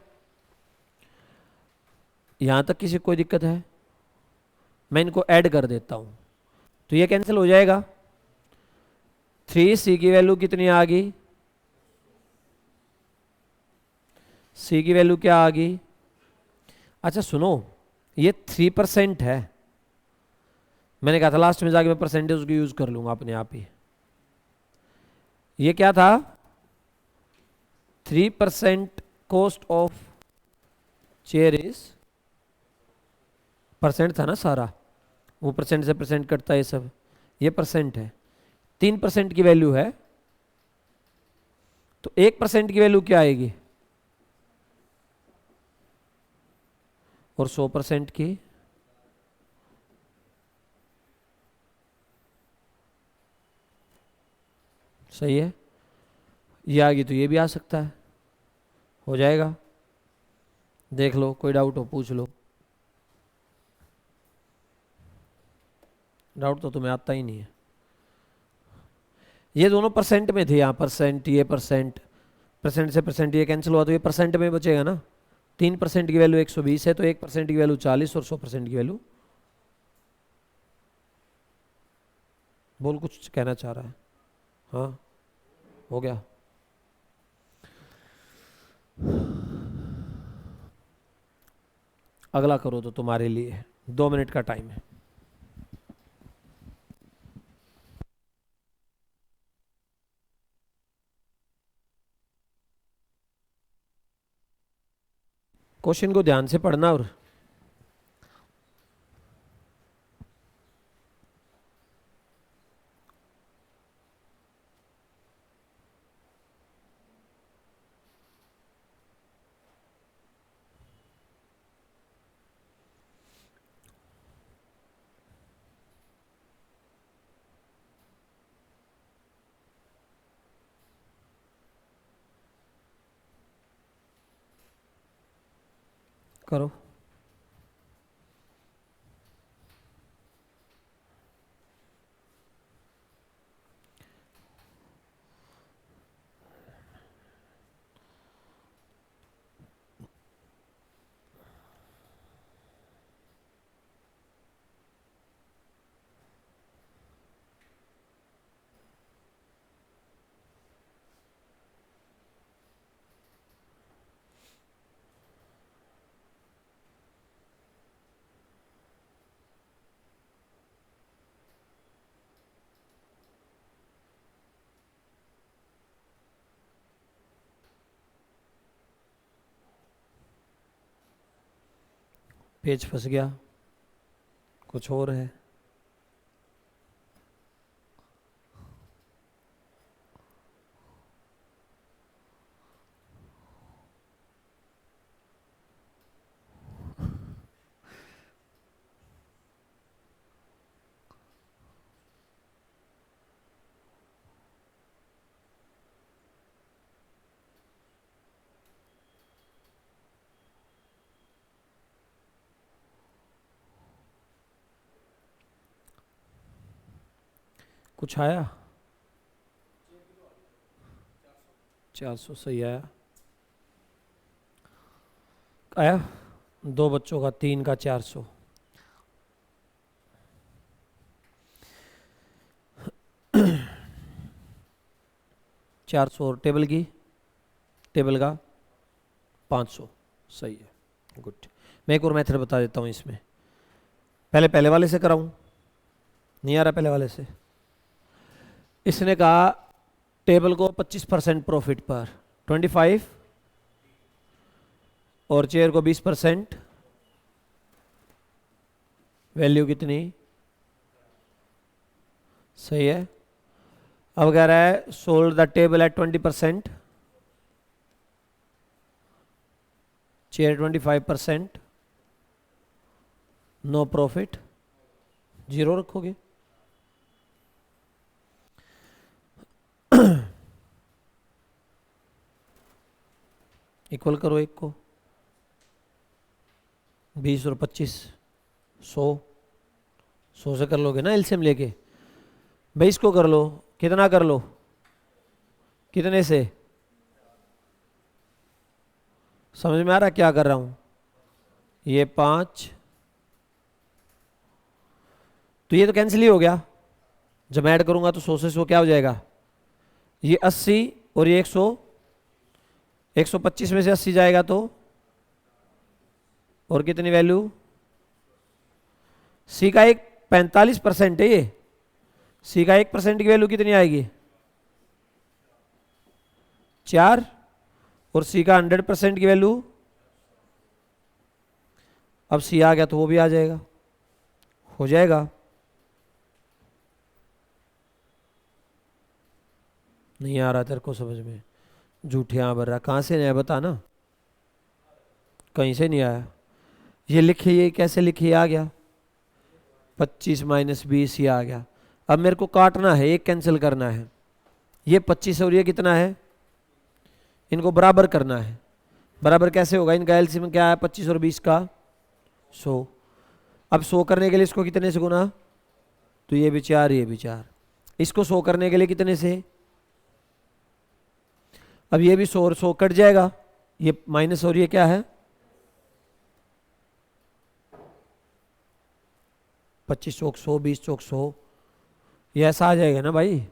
यहां तक किसी कोई दिक्कत है? मैं इनको ऐड कर देता हूं तो ये कैंसिल हो जाएगा। 3c की वैल्यू कितनी आ गई? सी की वैल्यू क्या आ गई? अच्छा सुनो, ये 3% है। मैंने कहा था लास्ट में जाके मैं परसेंटेज को यूज कर लूंगा अपने आप ही। ये क्या था? 3% cost of chair is, percent था ना सारा, वो परसेंट से परसेंट कटता है सब, ये परसेंट है। 3% की वैल्यू है, तो 1% की वैल्यू क्या आएगी? और 100% की सही है, ये आ गई तो ये भी आ सकता है, हो जाएगा। देख लो, कोई डाउट हो पूछ लो। डाउट तो तुम्हें आता ही नहीं है। ये दोनों परसेंट में थे, यहाँ परसेंट, ये परसेंट, परसेंट से परसेंट ये कैंसिल हुआ तो ये परसेंट में बचेगा ना। 3% की वैल्यू 120 है, तो 1% की वैल्यू 40 और 100% की वैल्यू। बोल, कुछ कहना चाह रहा है? हाँ, हो गया। अगला करो तो तुम्हारे लिए 2 मिनट का टाइम है। क्वेश्चन को ध्यान से पढ़ना और करो। पेज फंस गया, कुछ और है। कुछ आया? 400 सही आया। आया, 2 बच्चों का 3 का 400। चार सौ और टेबल का 500 सही है, गुड। मैं एक और मेथड बता देता हूँ इसमें। पहले वाले से कराऊं? नहीं आ रहा पहले वाले से। इसने कहा टेबल को 25% प्रॉफिट पर 25 और चेयर को 20%, वैल्यू कितनी? सही है। अब कह रहा है sold the table at 20%, chair 25%, no profit, 0 रखोगे। इक्वल करो, एक को 20 और 25 100 से कर लोगे ना एलसीएम लेके। 22 को कर लो, कितना कर लो, कितने से? समझ में आ रहा क्या कर रहा हूं? ये 5, तो ये तो कैंसिल ही हो गया। जब ऐड करूंगा तो 100 से 100 क्या हो जाएगा? ये 80 और ये 100, 125 में से 80 जाएगा तो और कितनी वैल्यू, सी का एक 45% है ये, सी का 1% की वैल्यू कितनी आएगी 4, और सी का 100% की वैल्यू, अब सी आ गया तो वो भी आ जाएगा, हो जाएगा। नहीं आ रहा तेरे को समझ में, झूठिया भर रहा, कहाँ से नहीं आया बता ना, कहीं से नहीं आया। ये लिखे, ये कैसे लिखे, आ गया 25 माइनस 20, ये आ गया। अब मेरे को काटना है, एक कैंसिल करना है, ये 25 और ये कितना है, इनको बराबर करना है। बराबर कैसे होगा, इनका एलसीएम क्या है 25 और 20 का 100। अब 100 करने के लिए इसको कितने से गुना, तो ये भी 4, ये भी 4, इसको 100 करने के लिए कितने से, अब ये भी 100 और 100 कट जाएगा, ये माइनस और ये क्या है 25 चौक 100, 20 चौक 100, ये ऐसा आ जाएगा ना भाई।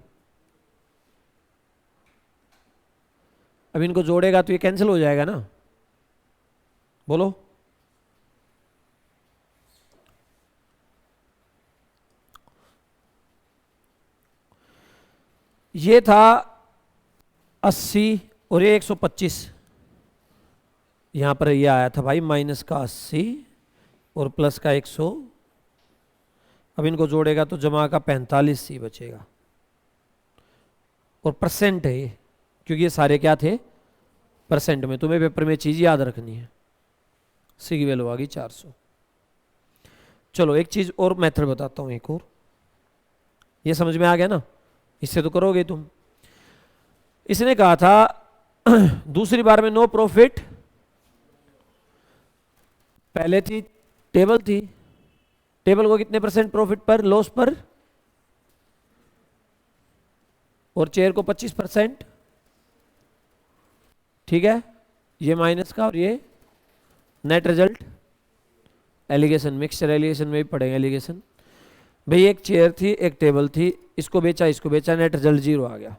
अब इनको जोड़ेगा तो ये कैंसिल हो जाएगा ना, बोलो। ये था 80 और ये 125, यहां पर ये आया था भाई माइनस का 80 और प्लस का 100। अब इनको जोड़ेगा तो जमा का 45 सी बचेगा, और परसेंट है ये, क्योंकि ये सारे क्या थे परसेंट में। तुम्हें पेपर में चीज याद रखनी है, सी की वैल्यू आ गई 400। चलो एक चीज और मेथड बताता हूं, एक और, ये समझ में आ गया ना, इससे तो करोगे तुम। इसने कहा था दूसरी बार में नो प्रॉफिट, पहले थी टेबल थी, टेबल को कितने परसेंट प्रॉफिट पर, लॉस पर, और चेयर को 25%, ठीक है, ये माइनस का और ये net result. Alligation, mixture alligation में भी पढ़ेंगे एलिगेशन। भाई एक चेयर थी, एक टेबल थी, इसको बेचा, इसको बेचा, नेट रिजल्ट 0 आ गया।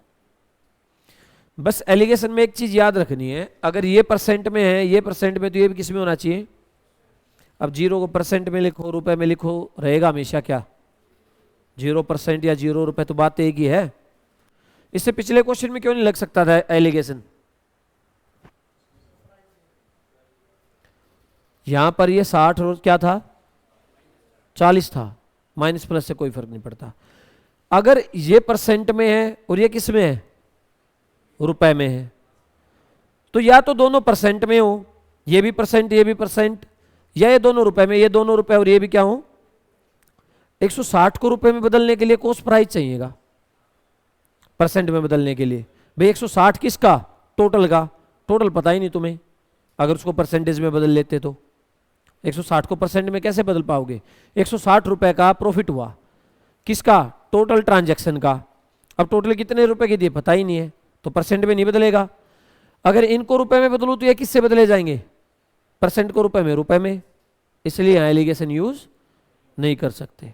बस एलिगेशन में एक चीज याद रखनी है, अगर ये परसेंट में है, ये परसेंट में, तो ये भी किस में होना चाहिए। अब 0 को परसेंट में लिखो, रुपए में लिखो, रहेगा हमेशा क्या 0% या 0 रुपए, तो बात एक ही है। इससे पिछले क्वेश्चन में क्यों नहीं लग सकता था एलिगेशन, यहां पर ये 60 और क्या था 40 था, माइनस प्लस से कोई फर्क नहीं पड़ता। अगर ये परसेंट में है और ये किस में है रुपए में है, तो या तो दोनों परसेंट में हो, ये भी परसेंट ये भी परसेंट, या ये दोनों रुपए में, ये दोनों रुपए और ये भी क्या हो। 160 को रुपए में बदलने के लिए कॉस्ट प्राइस चाहिएगा, परसेंट में बदलने के लिए। भाई 160 किसका, टोटल का, टोटल पता ही नहीं तुम्हें, अगर उसको परसेंटेज में बदल लेते तो 160 को परसेंट में कैसे बदल पाओगे। 160 रुपए का प्रॉफिट हुआ, किसका, टोटल ट्रांजैक्शन का। अब टोटल कितने रुपए की दिए पता ही नहीं है, तो परसेंट में नहीं बदलेगा। अगर इनको रुपए में बदलूं तो ये किससे बदले जाएंगे, परसेंट को रुपए में, रुपए में, इसलिए यहां एलिगेशन यूज नहीं कर सकते,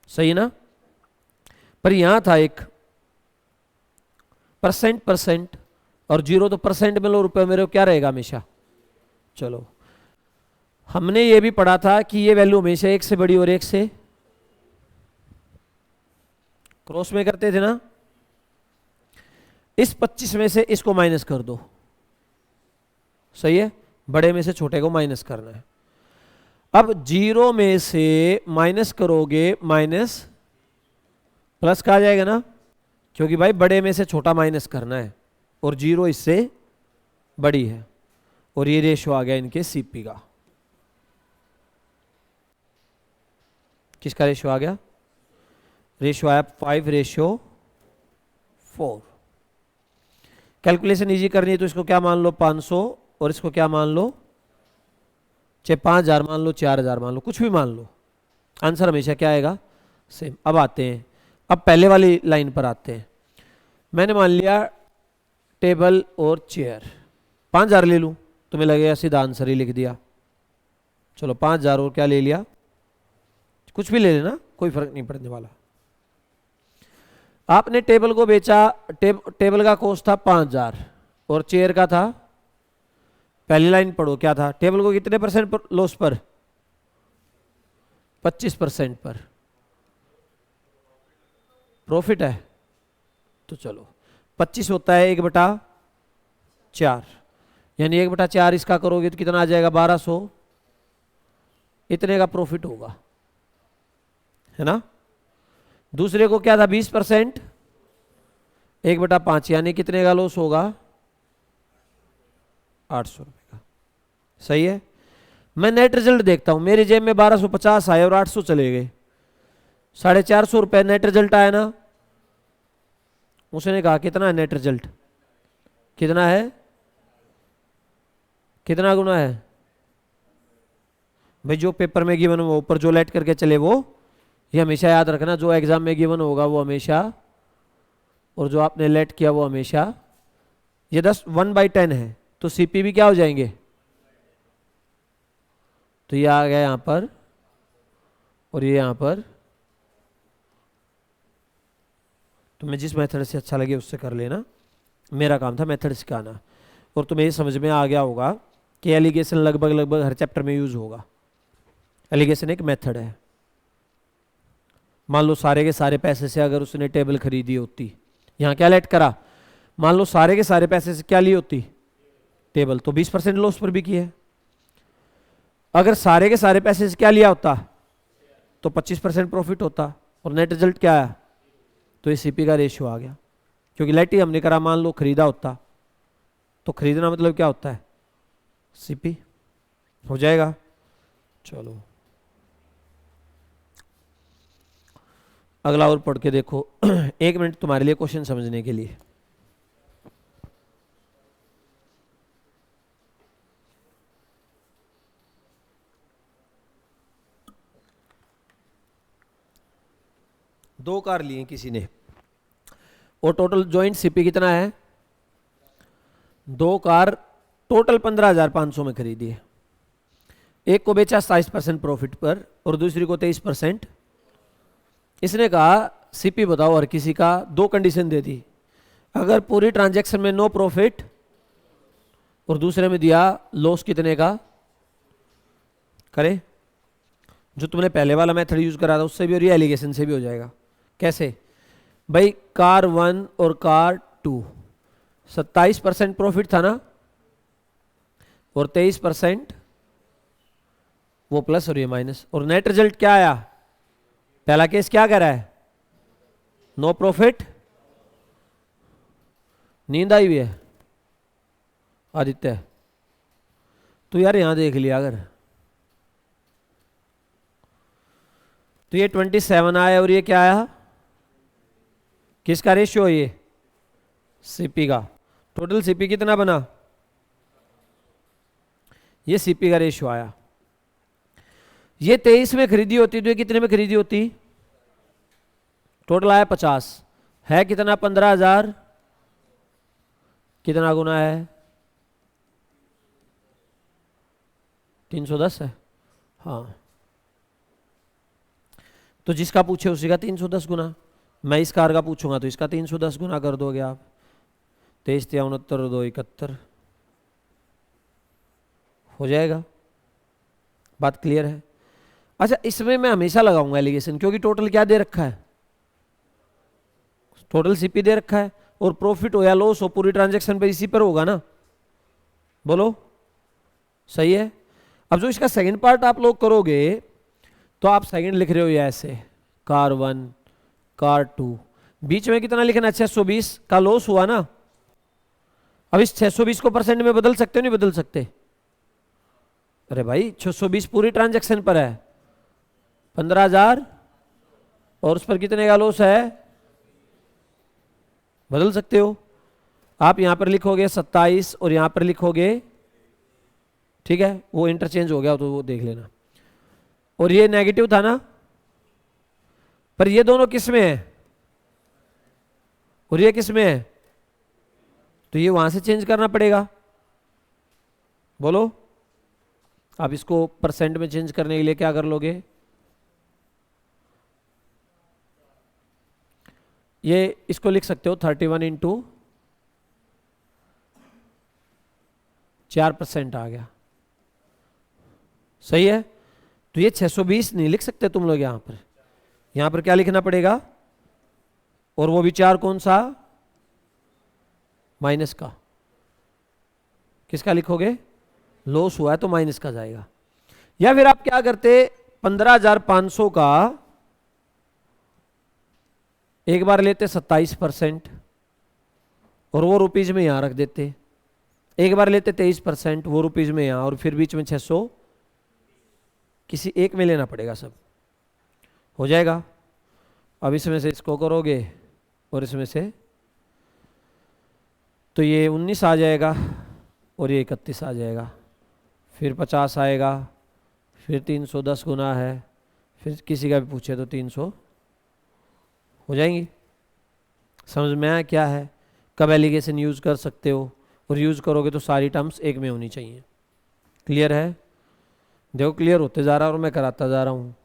सही ना। पर यहां था एक परसेंट परसेंट और 0, तो परसेंट में लो रुपए में लो, क्या रहेगा हमेशा। चलो हमने ये भी पढ़ा था कि ये वैल्यू हमेशा एक से बड़ी और एक से क्रॉस में करते थे ना। इस 25 में से इसको माइनस कर दो, सही है, बड़े में से छोटे को माइनस करना है। अब 0 में से माइनस करोगे, माइनस प्लस का आ जाएगा ना, क्योंकि भाई बड़े में से छोटा माइनस करना है और 0 इससे बड़ी है, और ये रेशो आ गया इनके सीपी का। किसका रेशो आ गया, रेशो आया 5:4। कैलकुलेशन इजी करनी है तो इसको क्या मान लो 500, और इसको क्या मान लो, चाहे 5000 मान लो, 4000 मान लो, कुछ भी मान लो, आंसर हमेशा क्या आएगा सेम। अब आते हैं, अब पहले वाली लाइन पर आते हैं। मैंने मान लिया टेबल और चेयर 5000 ले लूं, तुम्हें लगेगा सीधा आंसर ही लिख दिया। चलो 5000 और क्या ले लिया, कुछ भी ले लेना, कोई फर्क नहीं पड़ने वाला। आपने टेबल को बेचा, टेबल का कॉस्ट था 5000 और चेयर का था पहली लाइन पढ़ो, क्या था टेबल को कितने परसेंट लॉस पर? 25% पर प्रॉफिट है। तो चलो 25 होता है 1/4, यानी 1/4 इसका करोगे तो कितना आ जाएगा? 1200। इतने का प्रॉफिट होगा, है ना। दूसरे को क्या था? 20%, 1/5, यानी कितने का लॉस होगा? 800 रुपये का। सही है। मैं नेट रिजल्ट देखता हूं, मेरी जेब में 1250 आए और 800 चले गए, 450 रुपये नेट रिजल्ट आया ना। उसने कहा कितना है नेट रिजल्ट? कितना है? कितना गुना है भाई? जो पेपर में गिवन वो ऊपर जो लेट करके चले वो, ये हमेशा याद रखना, जो एग्जाम में गिवन होगा वो हमेशा, और जो आपने लेट किया वो हमेशा। ये 1/10 है, तो सीपी भी क्या हो जाएंगे? तो ये आ गया यहां पर, और ये यहां पर। तुम्हें जिस मेथड से अच्छा लगे उससे कर लेना, मेरा काम था मेथड सिखाना। और तुम्हें ये समझ में आ गया होगा कि एलिगेशन लगभग लगभग हर चैप्टर में यूज होगा। एलिगेशन एक मेथड है। मान लो सारे के सारे पैसे से अगर उसने टेबल खरीदी होती, यहां क्या लेट करा, मान लो सारे के सारे पैसे से क्या ली होती? टेबल, तो 20% लॉस पर भी की है। अगर सारे के सारे पैसे से क्या लिया होता तो 25% प्रॉफिट होता, और नेट रिजल्ट क्या आया? तो ये सीपी का रेशियो आ गया, क्योंकि लेट ही हमने करा। मान लो खरीदा होता, तो खरीदना मतलब क्या होता है? सीपी हो जाएगा। चलो अगला और पढ़ के देखो। 1 मिनट तुम्हारे लिए क्वेश्चन समझने के लिए। दो कार लिए किसी ने, और टोटल जॉइंट सीपी कितना है? 2 कार टोटल 15,500 में खरीदी है। एक को बेचा 27% प्रॉफिट पर और दूसरी को 23%। इसने कहा सीपी बताओ हर किसी का। 2 कंडीशन दे दी, अगर पूरी ट्रांजैक्शन में नो प्रॉफिट, और दूसरे में दिया लॉस कितने का। करें जो तुमने पहले वाला मेथड यूज करा था उससे भी, और ये एलिगेशन से भी हो जाएगा। कैसे भाई? कार 1 और कार 2, 27% प्रॉफिट था ना, और 23% वो प्लस और ये माइनस, और नेट रिजल्ट क्या आया? पहला केस क्या कह रहा है? No profit. नींद आई हुई है आदित्य? तो यार यहां देख लिया अगर, तो ये 27 आया, और ये क्या आया? किसका रेशियो है ये? सीपी का। टोटल सीपी कितना बना? ये सीपी का रेशियो आया। ये 23 में खरीदी होती तो ये कितने में खरीदी होती? टोटल आया 50, है कितना? 15,000। कितना गुना है? 310 है। हाँ, तो जिसका पूछे उसी का 310 गुना। मैं इस कार का पूछूंगा तो इसका 310 गुना कर दोगे आप। 23 या 69 2 71 हो जाएगा। बात क्लियर है? अच्छा, इसमें मैं हमेशा लगाऊंगा एलिगेशन, क्योंकि टोटल क्या दे रखा है? टोटल सीपी दे रखा है, और प्रॉफिट हो या लॉस हो पूरी ट्रांजैक्शन पे इसी पर होगा ना। बोलो सही है। अब जो इसका सेकंड पार्ट आप लोग करोगे तो आप सेकंड लिख रहे हो ये ऐसे, कार 1 कार 2, बीच में कितना लिखना? 620 का लॉस हुआ ना। अब इस 620 को परसेंट में बदल सकते हो नहीं बदल सकते? अरे भाई 620 पूरी ट्रांजैक्शन पर है, 15,000, और उस पर कितने का लॉस है? बदल सकते हो। आप यहां पर लिखोगे 27 और यहां पर लिखोगे, ठीक है, वो इंटरचेंज हो गया तो वो देख लेना। और ये नेगेटिव था ना, पर ये दोनों किस में है और ये किस में है? तो ये वहां से चेंज करना पड़ेगा। बोलो आप इसको परसेंट में चेंज करने के लिए क्या कर लोगे? ये इसको लिख सकते हो 31 इंटू 4% आ गया। सही है। तो ये 620 नहीं लिख सकते तुम लोग यहां पर क्या लिखना पड़ेगा, और वो भी 4 कौन सा, माइनस का। किसका लिखोगे, लॉस हुआ है तो माइनस का जाएगा। या फिर आप क्या करते, 15,500 का एक बार लेते 27% और वो रुपीज में यहां रख देते, एक बार लेते 23% वो रुपीज में यहां, और फिर बीच में 600, किसी एक में लेना पड़ेगा, सब हो जाएगा। अब इसमें से इसको करोगे और इसमें से, तो ये 19 आ जाएगा और ये 31 आ जाएगा, फिर 50 आएगा, फिर 310 गुना है, फिर किसी का भी पूछे तो 300 हो जाएंगी। समझ में आया क्या है, कब एलिगेशन यूज कर सकते हो, और यूज करोगे तो सारी टर्म्स एक में होनी चाहिए। क्लियर है, देखो क्लियर होते जा रहा है और मैं कराता जा रहा हूँ।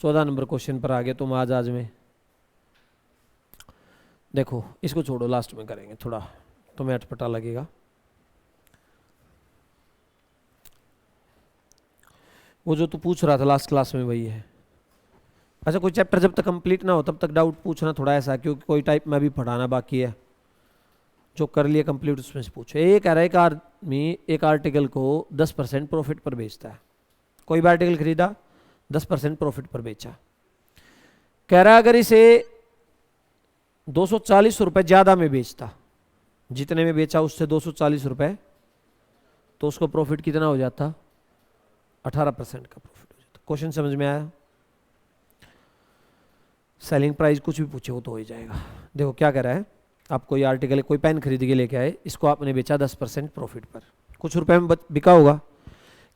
14 नंबर क्वेश्चन पर आ गए तुम आज में। देखो इसको छोड़ो, लास्ट में करेंगे, थोड़ा तुम्हें अटपटा लगेगा। वो जो तू पूछ रहा था लास्ट क्लास में वही है। अच्छा, कोई चैप्टर जब तक कंप्लीट ना हो तब तक डाउट पूछना थोड़ा ऐसा, क्योंकि कोई टाइप में भी पढ़ाना बाकी है, जो कर लिए कंप्लीट उसमें से पूछो। ये कह रहा है एक आदमी एक आर्टिकल को 10% प्रॉफिट पर बेचता है। कोई भी आर्टिकल खरीदा, 10% प्रॉफिट पर बेचा। कह रहा है अगर इसे 240 रुपए ज्यादा में बेचता, जितने में बेचा उससे 240 रुपए, तो उसको प्रॉफिट कितना हो जाता, 18% का प्रॉफिट हो जाता। क्वेश्चन समझ में आया। सेलिंग प्राइस कुछ भी पूछे वो तो हो ही जाएगा। देखो क्या कह रहा है, आप कोई आर्टिकल, कोई पेन खरीद के लेके आए, इसको आपने बेचा 10% प्रॉफिट पर, कुछ रुपए में बिका होगा।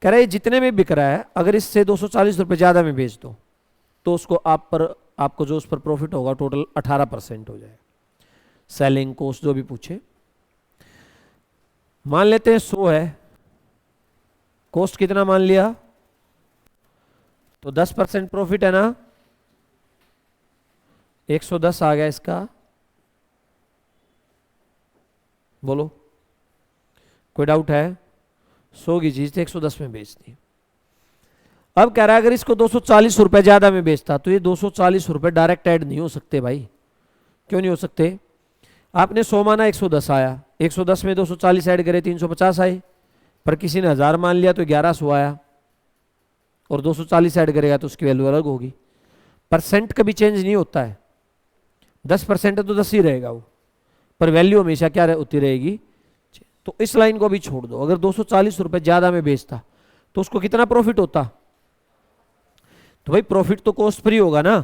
कह रहा है जितने में बिक रहा है, अगर इससे 240 रुपए ज्यादा में बेच दो तो उसको आपको जो उस पर प्रॉफिट होगा टोटल 18% हो जाएगा। सेलिंग कॉस्ट जो भी पूछे, मान लेते हैं 100 है, कॉस्ट कितना मान लिया, तो 10% प्रॉफिट है ना, 110 आ गया इसका। बोलो कोई डाउट है, 100 की चीज 110 में बेच दी। अब कह रहा है अगर इसको 240 रुपए ज्यादा में बेचता, तो ये 240 रुपए डायरेक्ट ऐड नहीं हो सकते भाई। क्यों नहीं हो सकते, आपने 100 माना, 110 आया, 110 में 240 ऐड करे 350 आए, पर किसी ने 1000 मान लिया तो 1100 आया, और 240 ऐड करेगा तो उसकी वैल्यू अलग होगी। परसेंट कभी चेंज नहीं होता है, 10% है तो 10 ही रहेगा वो, पर वैल्यू हमेशा क्या होती रहेगी। तो इस लाइन को भी छोड़ दो, अगर 240 रुपए ज्यादा में बेचता तो उसको कितना प्रॉफिट होता, तो भाई प्रॉफिट तो कॉस्ट फ्री होगा ना,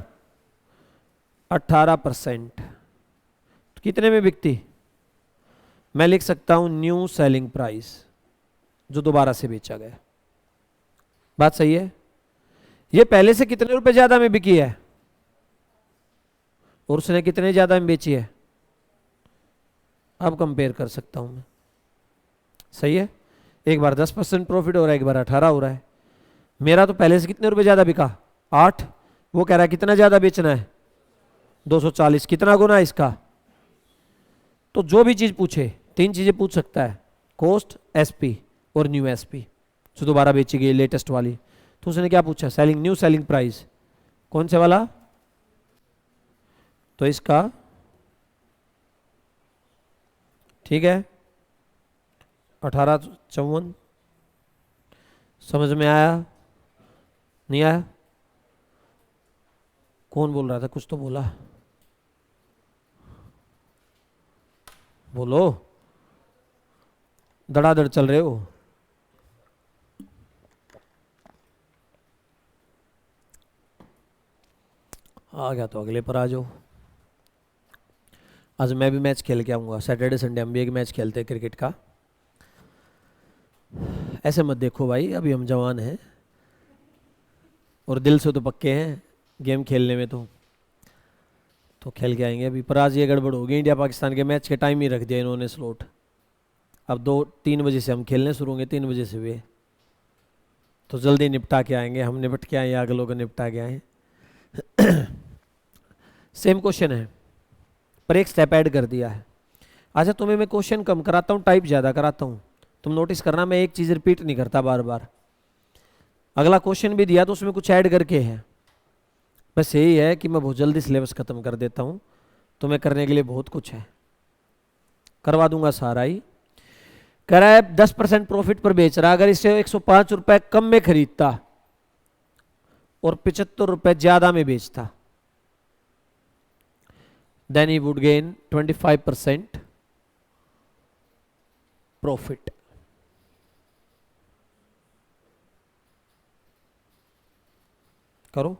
18%। तो कितने में बिकती, मैं लिख सकता हूं न्यू सेलिंग प्राइस, जो दोबारा से बेचा गया। बात सही है। ये पहले से कितने रुपए ज्यादा में बिकी है, और उसने कितने ज्यादा में बेची है, अब कंपेयर कर सकता हूं मैं। सही है, एक बार 10% प्रॉफिट हो रहा है, एक बार 18 हो रहा है। मेरा तो पहले से कितने रुपए ज्यादा बिका, 8, वो कह रहा है कितना ज्यादा बेचना है, 240, कितना गुना है इसका। तो जो भी चीज पूछे, 3 चीजें पूछ सकता है, कॉस्ट, एसपी और न्यू एसपी, जो दोबारा बेची गई लेटेस्ट वाली। तो उसने क्या पूछा, सेलिंग, न्यू सेलिंग प्राइस, कौन से वाला, तो इसका, ठीक है, 1854। समझ में आया, नहीं आया, कौन बोल रहा था, कुछ तो बोला, बोलो, धड़ाधड़ चल रहे हो। आ गया तो अगले पर आ जाओ। आज मैं भी मैच खेल के आऊंगा, सैटरडे संडे हम भी एक मैच खेलते हैं क्रिकेट का। ऐसे मत देखो भाई, अभी हम जवान हैं और दिल से तो पक्के हैं गेम खेलने में, तो खेल के आएंगे अभी। पर आज ये गड़बड़ होगी, इंडिया पाकिस्तान के मैच के टाइम ही रख दिया इन्होंने स्लॉट। अब 2-3 बजे से हम खेलने शुरू होंगे, 3 बजे से वे, तो जल्दी निपटा के आएंगे। हम निपट के आए या अगलों को निपटा के आए। सेम क्वेश्चन है पर एक स्टेप ऐड कर दिया है। अच्छा तुम्हें मैं क्वेश्चन कम कराता हूँ, टाइप ज़्यादा कराता हूँ, तुम नोटिस करना, मैं एक चीज रिपीट नहीं करता बार बार। अगला क्वेश्चन भी दिया तो उसमें कुछ ऐड करके है। बस यही है कि मैं बहुत जल्दी सिलेबस खत्म कर देता हूँ, तुम्हें करने के लिए बहुत कुछ है, करवा दूंगा सारा ही। कह रहा है 10% प्रॉफिट पर बेच रहा, अगर इसे 105 रुपए कम में खरीदता और 75 रुपए ज्यादा में बेचता, then he would gain 25% profit. करो।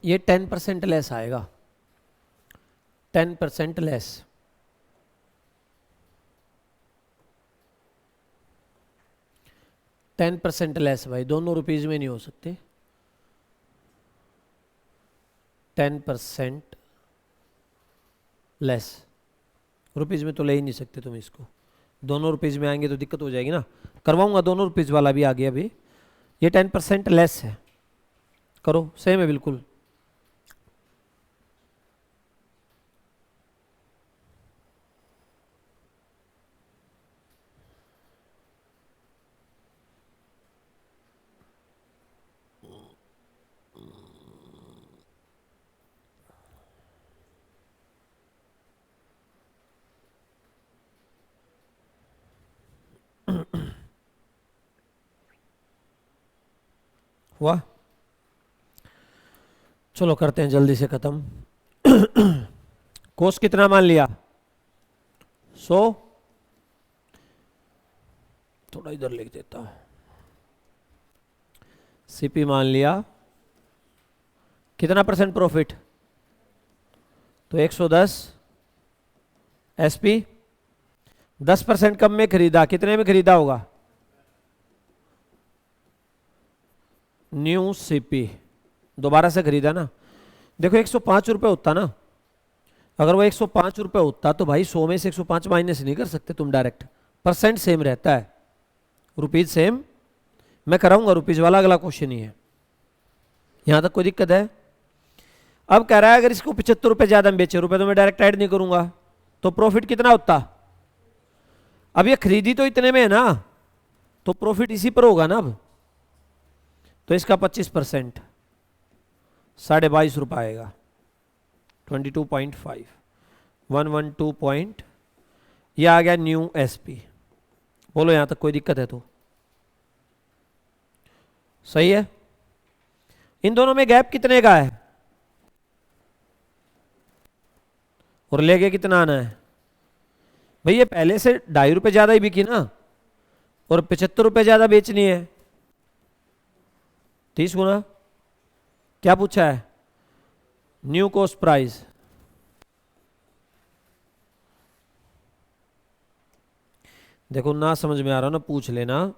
ये 10% लेस आएगा, 10% लेस। टेन परसेंट लेस भाई, दोनों रुपीज में नहीं हो सकते। 10% लेस, रुपीज में तो ले ही नहीं सकते तुम इसको, दोनों रुपीज में आएंगे तो दिक्कत हो जाएगी ना। करवाऊंगा, दोनों रुपीज वाला भी आ गया अभी। ये 10% लेस है, करो, सेम है बिल्कुल। हुआ? चलो करते हैं जल्दी से खत्म। कोस कितना मान लिया? 100। थोड़ा इधर लिख देता हूं। सीपी मान लिया, कितना परसेंट प्रॉफिट? तो 110। एसपी 10% कम में खरीदा, कितने में खरीदा होगा? न्यू सीपी दोबारा से खरीदा ना। देखो 105 रुपए होता ना, अगर वो 105 रुपए होता तो भाई 100 में से 105 माइनस नहीं कर सकते तुम डायरेक्ट, परसेंट सेम रहता है, रुपीज सेम। मैं कराऊंगा रुपीज वाला, अगला क्वेश्चन ही है, यहां तक कोई दिक्कत है? अब कह रहा है अगर इसको 75 रुपए ज्यादा में बेचे, रुपए तो मैं डायरेक्ट ऐड नहीं करूंगा, तो प्रॉफिट कितना होता? अब ये खरीदी तो इतने में है ना, तो प्रॉफिट इसी पर होगा ना अब। तो इसका 25% 22.5 रुपये आएगा, 22.5, 112 पॉइंट। यह आ गया न्यू एसपी। बोलो यहां तक कोई दिक्कत है तो? सही है। इन दोनों में गैप कितने का है और लेके कितना आना है? भाई ये पहले से 2.5 रुपये ज्यादा ही बिकी ना, और 75 रुपये ज्यादा बेचनी है, 30 गुना। क्या पूछा है? New cost price. देखो ना समझ में आ रहा ना, पूछ लेना।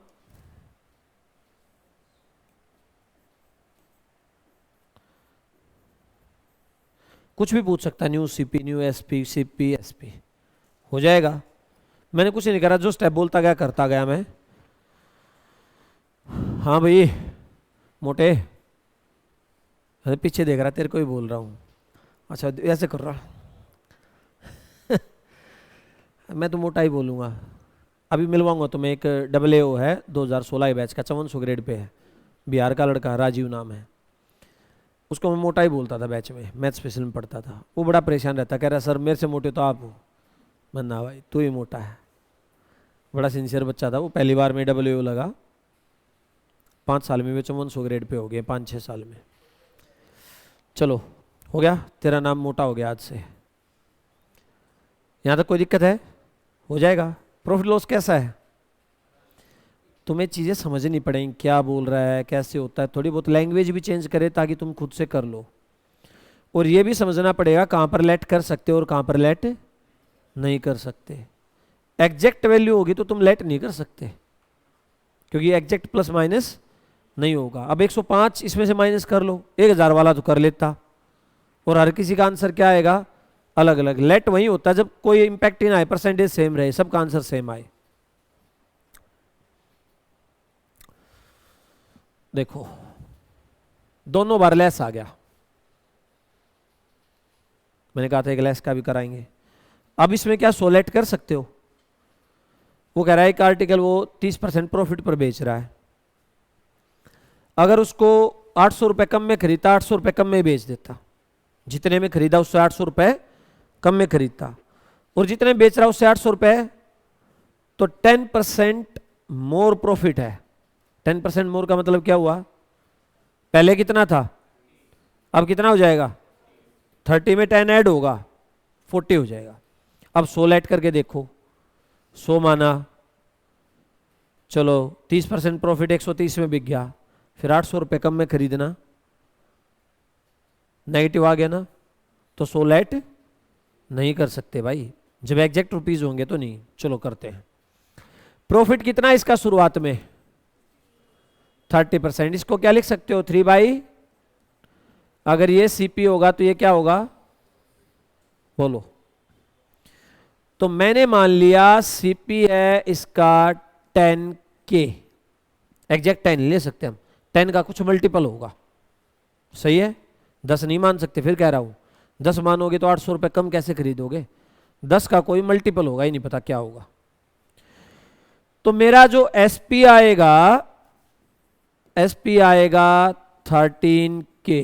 कुछ भी पूछ सकता है, new CP, new SP, CP, SP, हो जाएगा। मैंने कुछ नहीं करा, जो स्टेप बोलता गया करता गया मैं। हाँ भाई मोटे, अरे पीछे देख रहा, तेरे को ही बोल रहा हूँ। अच्छा ऐसे कर रहा। मैं तो मोटा ही बोलूँगा। अभी मिलवाऊंगा तुम्हें, एक AA है 2016 बैच का, 5400 ग्रेड पे है, बिहार का लड़का, राजीव नाम है। उसको मैं मोटा ही बोलता था, बैच में मैथ स्पेशल में पढ़ता था। वो बड़ा परेशान रहता, कह रहा सर मेरे से मोटे तो आप हो। मन्ना भाई तू ही मोटा है। बड़ा सिंसियर बच्चा था वो, पहली बार में AA लगा, 5 साल में 5400 ग्रेड पे हो गया, 5-6 साल में। चलो हो गया, तेरा नाम मोटा हो गया आज से। यहाँ तक कोई दिक्कत है? हो जाएगा। प्रॉफिट लॉस कैसा है? तुम्हें चीज़ें समझनी पड़ेंगी, क्या बोल रहा है, कैसे होता है। थोड़ी बहुत लैंग्वेज भी चेंज करे ताकि तुम खुद से कर लो। और ये भी समझना पड़ेगा कहाँ पर लेट कर सकते हो और कहाँ पर लेट नहीं कर सकते। एग्जैक्ट वैल्यू होगी तो तुम लेट नहीं कर सकते, क्योंकि एग्जैक्ट प्लस माइनस नहीं होगा। अब 105 इसमें से माइनस कर लो, 1000 वाला तो कर लेता, और हर किसी का आंसर क्या आएगा, अलग अलग। लेट वही होता है जब कोई इंपैक्ट ही ना आए, परसेंटेज सेम रहे, सबका आंसर सेम आए। देखो दोनों बार लेस आ गया, मैंने कहा था एक लेस का भी कराएंगे। अब इसमें क्या सोलेट कर सकते हो, वो कह रहा है एक आर्टिकल वो 30% प्रॉफिट पर बेच रहा है, अगर उसको 800 रुपये कम में खरीदता, 800 रुपये कम में बेच देता, जितने में खरीदा उससे 800 रुपये कम में खरीदता, और जितने बेच रहा उससे 800 रुपये, तो 10% मोर प्रॉफिट है। 10% मोर का मतलब क्या हुआ, पहले कितना था, अब कितना हो जाएगा, 30 में 10 ऐड होगा, 40 हो जाएगा। अब 16 ऐड करके देखो, 100 माना, चलो 30% प्रॉफिट 130 में बिक गया, फिर 800 रुपये कम में खरीदना, नेगेटिव आ गया ना, तो 16 ऐड नहीं कर सकते भाई, जब एग्जैक्ट रुपीज होंगे तो नहीं। चलो करते हैं। प्रॉफिट कितना है इसका शुरुआत में, 30%। इसको क्या लिख सकते हो, 3/, अगर ये सीपी होगा तो ये क्या होगा, बोलो। तो मैंने मान लिया सीपी है इसका 10K, एग्जैक्ट 10 ले सकते हम, 10 का कुछ मल्टीपल होगा, सही है। 10 नहीं मान सकते, फिर कह रहा हूं 10 मानोगे तो 800 रुपये कम कैसे खरीदोगे, 10 का कोई मल्टीपल होगा ही नहीं, पता क्या होगा। तो मेरा जो एसपी आएगा, एसपी आएगा 13K।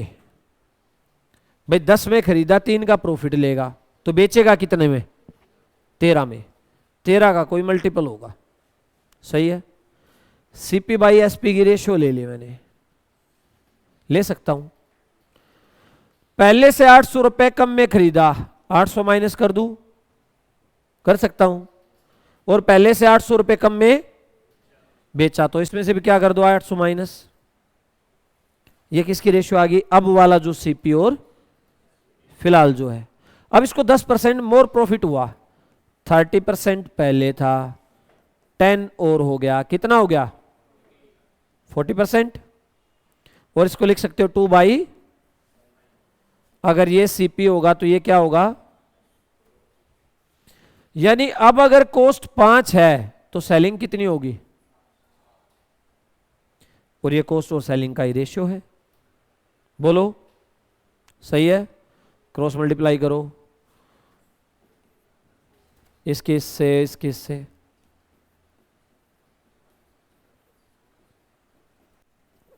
भाई 10 में खरीदा, 3 का प्रॉफिट लेगा, तो बेचेगा कितने में, 13 में, 13 का कोई मल्टीपल होगा, सही है। सीपी बाई एसपी की रेशियो ले ली मैंने, ले सकता हूं। पहले से 800 रुपये कम में खरीदा, 800 माइनस कर दूं, कर सकता हूं, और पहले से 800 रुपये कम में बेचा, तो इसमें से भी क्या कर दो, 800 माइनस। ये किसकी रेशियो आ गई, अब वाला जो सीपी और फिलहाल जो है। अब इसको 10% मोर प्रॉफिट हुआ, 30% पहले था, 10 और हो गया, कितना हो गया, 40%। और इसको लिख सकते हो 2/, अगर ये सीपी होगा तो ये क्या होगा, यानी अब अगर कॉस्ट 5 है तो सेलिंग कितनी होगी, और ये कॉस्ट और सेलिंग का ही रेशियो है, बोलो सही है। क्रॉस मल्टीप्लाई करो, इसके इससे, इसके इससे,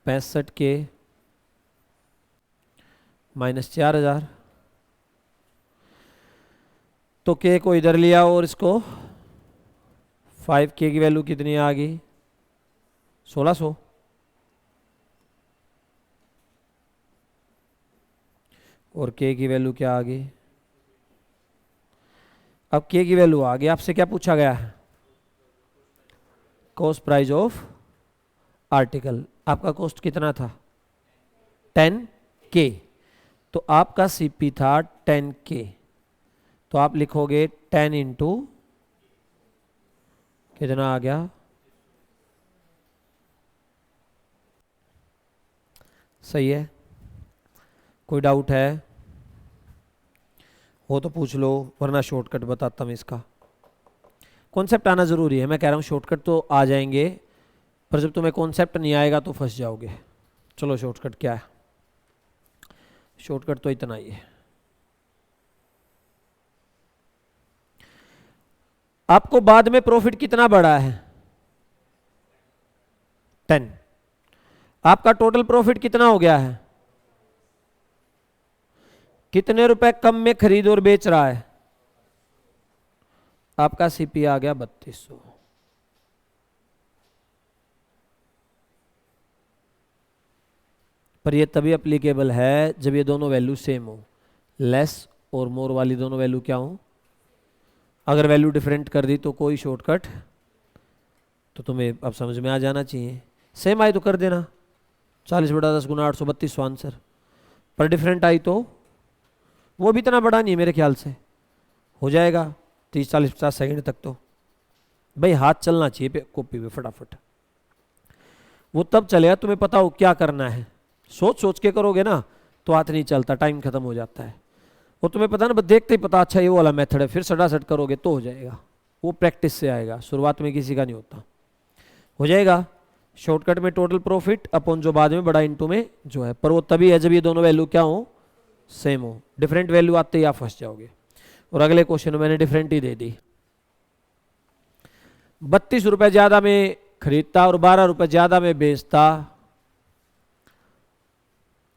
$65K माइनस 4000, तो K को इधर लिया और इसको 5K की वैल्यू कितनी आ गई, 1600। और K की वैल्यू क्या आ गई, अब K की वैल्यू आ गई, आपसे क्या पूछा गया है, कॉस्ट प्राइस ऑफ आर्टिकल। आपका कॉस्ट कितना था, 10K, तो आपका सीपी था 10K, तो आप लिखोगे 10 इंटू कितना आ गया, सही है। कोई डाउट है हो तो पूछ लो, वरना शॉर्टकट बताता हूँ इसका। कॉन्सेप्ट आना जरूरी है, मैं कह रहा हूँ शॉर्टकट तो आ जाएंगे, पर जब तुम्हें कॉन्सेप्ट नहीं आएगा तो फंस जाओगे। चलो शॉर्टकट क्या है, शॉर्टकट तो इतना ही है। आपको बाद में प्रॉफिट कितना बढ़ा है, 10। आपका टोटल प्रॉफिट कितना हो गया है, कितने रुपए कम में खरीद और बेच रहा है, आपका सीपी आ गया 3200। पर ये तभी अप्लीकेबल है जब ये दोनों वैल्यू सेम हो, लेस और मोर वाली दोनों वैल्यू क्या हो। अगर वैल्यू डिफरेंट कर दी तो कोई शॉर्टकट, तो तुम्हें अब समझ में आ जाना चाहिए। सेम आई तो कर देना, 40/10 गुना 800, 3200 आंसर। पर डिफरेंट आई तो वो भी इतना बड़ा नहीं है मेरे ख्याल से, हो जाएगा 30, 40, 50 सेकंड तक। तो भाई हाथ चलना चाहिए पे कॉपी पे फटाफट, वो तब चलेगा तुम्हें पता हो क्या करना है। सोच सोच के करोगे ना तो हाथ नहीं चलता, टाइम खत्म हो जाता है। वो तुम्हें पता ना, बस देखते ही पता अच्छा ये वाला मेथड है, फिर सटासट करोगे तो हो जाएगा। वो प्रैक्टिस से आएगा, शुरुआत में किसी का नहीं होता। हो जाएगा शॉर्टकट में टोटल प्रॉफिट अपन जो बाद में बड़ा इंटू में जो है, पर वो तभी है जब ये दोनों वैल्यू क्या हो, सेम हो। डिफरेंट वैल्यू आते ही आप फंस जाओगे। और अगले क्वेश्चन में मैंने डिफरेंट ही दे दी। 32 रुपए ज्यादा में खरीदता और 12 रुपए ज्यादा में बेचता।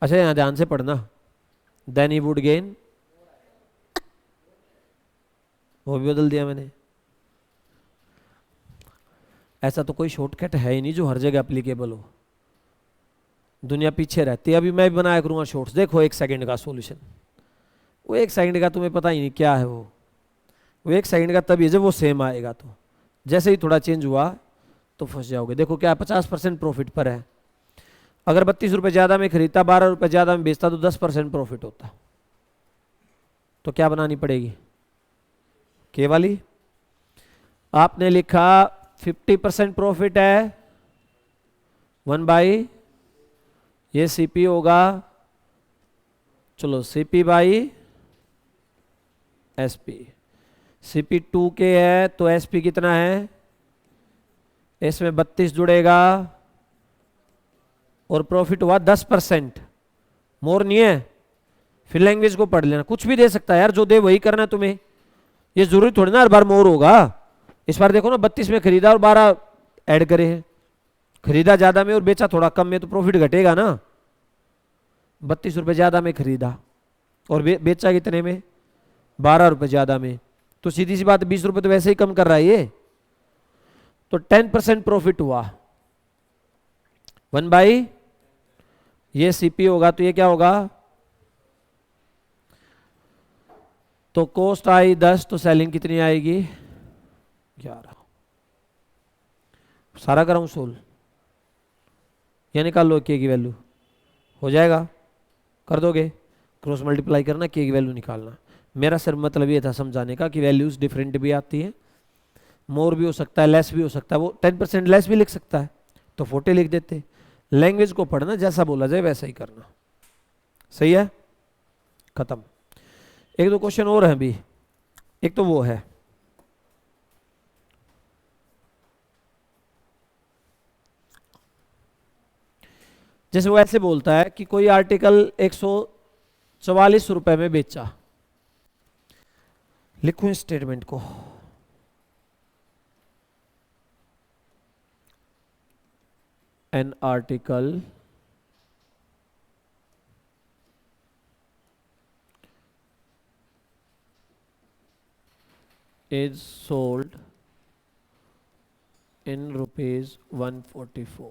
अच्छा यहां ध्यान से पढ़ना, देन ही वुड गेन, वो भी बदल दिया मैंने। ऐसा तो कोई शॉर्टकट है ही नहीं जो हर जगह एप्लीकेबल हो, दुनिया पीछे रहती है। अभी मैं भी बनाया करूंगा शॉर्ट्स, देखो 1 सेकंड का सॉल्यूशन। वो 1 सेकंड का तुम्हें पता ही नहीं क्या है वो 1 सेकंड का तभी है जब वो सेम आएगा। तो जैसे ही थोड़ा चेंज हुआ तो फंस जाओगे। देखो क्या 50% प्रॉफिट पर है। अगर 32 रुपए ज्यादा में खरीदता, 12 रुपए ज्यादा में बेचता तो 10% प्रॉफिट होता। तो क्या बनानी पड़ेगी, के वाली। आपने लिखा 50% प्रॉफिट है, 1/, ये सीपी होगा, चलो CP by SP. CP 2K है तो एसपी कितना है, इसमें 32 जुड़ेगा और प्रॉफिट हुआ 10%, मोर नहीं है। फिर लैंग्वेज को पढ़ लेना, कुछ भी दे सकता है यार, जो दे वही करना तुम्हें। ये जरूरी थोड़ी ना हर बार मोर होगा। इस बार देखो ना 32 में खरीदा और 12 ऐड करे हैं, खरीदा ज्यादा में और बेचा थोड़ा कम में तो प्रॉफिट घटेगा ना। 32 रुपए ज्यादा में खरीदा और बेचा कितने में, 12 रुपए ज्यादा में, तो सीधी सी बात 20 रुपए तो वैसे ही कम कर रहा है ये। तो 10% प्रॉफिट हुआ, 1/, ये सीपी होगा तो ये क्या होगा, तो कॉस्ट आई 10 तो सेलिंग कितनी आएगी 11। सारा कराऊं सोल, या निकाल लो के की वैल्यू, हो जाएगा। कर दोगे, क्रॉस मल्टीप्लाई करना, के की वैल्यू निकालना। मेरा सिर्फ मतलब ये था समझाने का कि वैल्यूज डिफरेंट भी आती है, मोर भी हो सकता है, लेस भी हो सकता है। वो 10% लेस भी लिख सकता है तो 40 लिख देते। लैंग्वेज को पढ़ना, जैसा बोला जाए वैसा ही करना। सही है, खत्म। एक दो क्वेश्चन और हैं अभी। एक तो वो है, जैसे वो ऐसे बोलता है कि कोई आर्टिकल 144 रुपए में बेचा। लिखूं इस स्टेटमेंट को, an article is sold in rupees 144.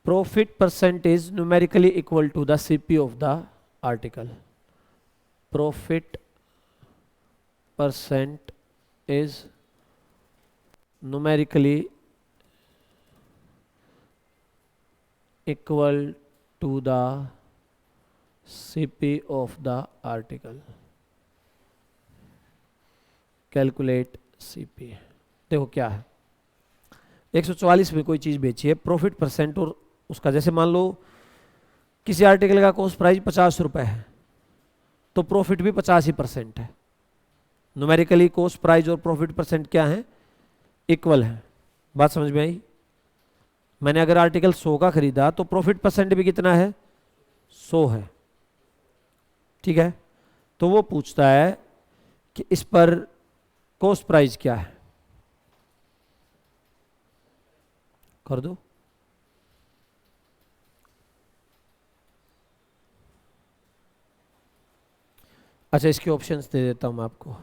Profit percent is numerically equal to the CP of the article. Profit percent is numerically equal to the CP of the article. Calculate CP। देखो क्या है, 144 में कोई चीज बेची है, प्रॉफिट परसेंट और उसका, जैसे मान लो किसी आर्टिकल का कॉस्ट प्राइस 50 रुपए है तो प्रॉफिट भी 50% है। न्यूमेरिकली कॉस्ट प्राइस और प्रॉफिट परसेंट क्या है, इक्वल है। बात समझ में आई। मैंने अगर आर्टिकल 100 का खरीदा तो प्रॉफिट परसेंट भी कितना है, 100 है। ठीक है, तो वो पूछता है कि इस पर कॉस्ट प्राइस क्या है, कर दो। अच्छा इसके ऑप्शंस दे देता हूं मैं आपको।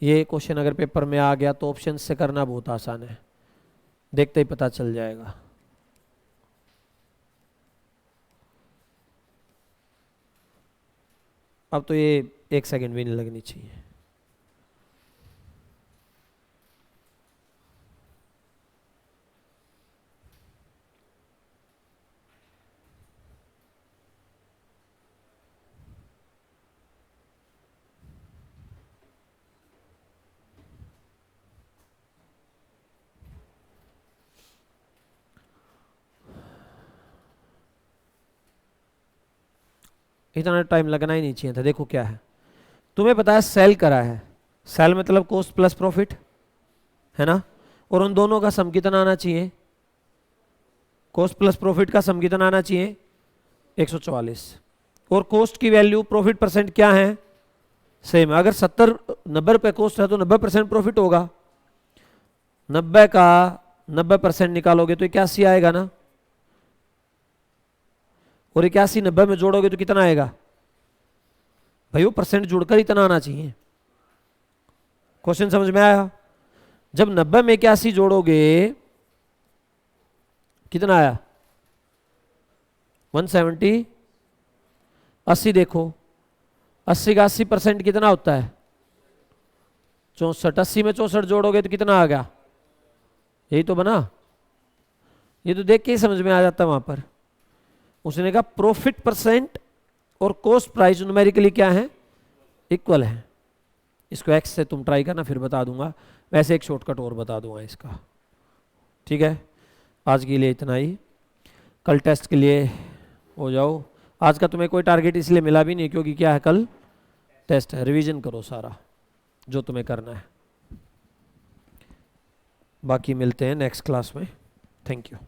ये क्वेश्चन अगर पेपर में आ गया तो ऑप्शन से करना बहुत आसान है, देखते ही पता चल जाएगा। अब तो ये 1 सेकंड भी नहीं लगनी चाहिए। इतना टाइम लगना ही नहीं चाहिए था। देखो क्या है, तुम्हें पता है सेल करा है, सेल मतलब कॉस्ट प्लस प्रॉफिट है ना, और उन दोनों का सम कितना आना चाहिए, कॉस्ट प्लस प्रॉफिट का सम कितना आना चाहिए 144, और कॉस्ट की वैल्यू प्रॉफिट परसेंट क्या है सेम। अगर 90 रुपए कॉस्ट है तो 90% प्रॉफिट होगा, 90 का 90% निकालोगे तो 81 आएगा ना, और 81 90 में जोड़ोगे तो कितना आएगा भाई, वो परसेंट जुड़कर इतना आना चाहिए। क्वेश्चन समझ में आया? जब 90 में 81 जोड़ोगे कितना आया 170, 80 देखो 80 का 80% कितना होता है 64, 80 में 64 जोड़ोगे तो कितना आ गया, यही तो बना। ये तो देख के ही समझ में आ जाता वहां पर। उसने कहा प्रॉफिट परसेंट और कॉस्ट प्राइस न्यूमेरिकली क्या है, इक्वल है। इसको एक्स से तुम ट्राई करना, फिर बता दूंगा। वैसे एक शॉर्टकट और बता दूंगा इसका। ठीक है, आज के लिए इतना ही, कल टेस्ट के लिए हो जाओ। आज का तुम्हें कोई टारगेट इसलिए मिला भी नहीं क्योंकि क्या है, कल टेस्ट है। रिवीजन करो सारा जो तुम्हें करना है। बाकी मिलते हैं नेक्स्ट क्लास में। Thank you.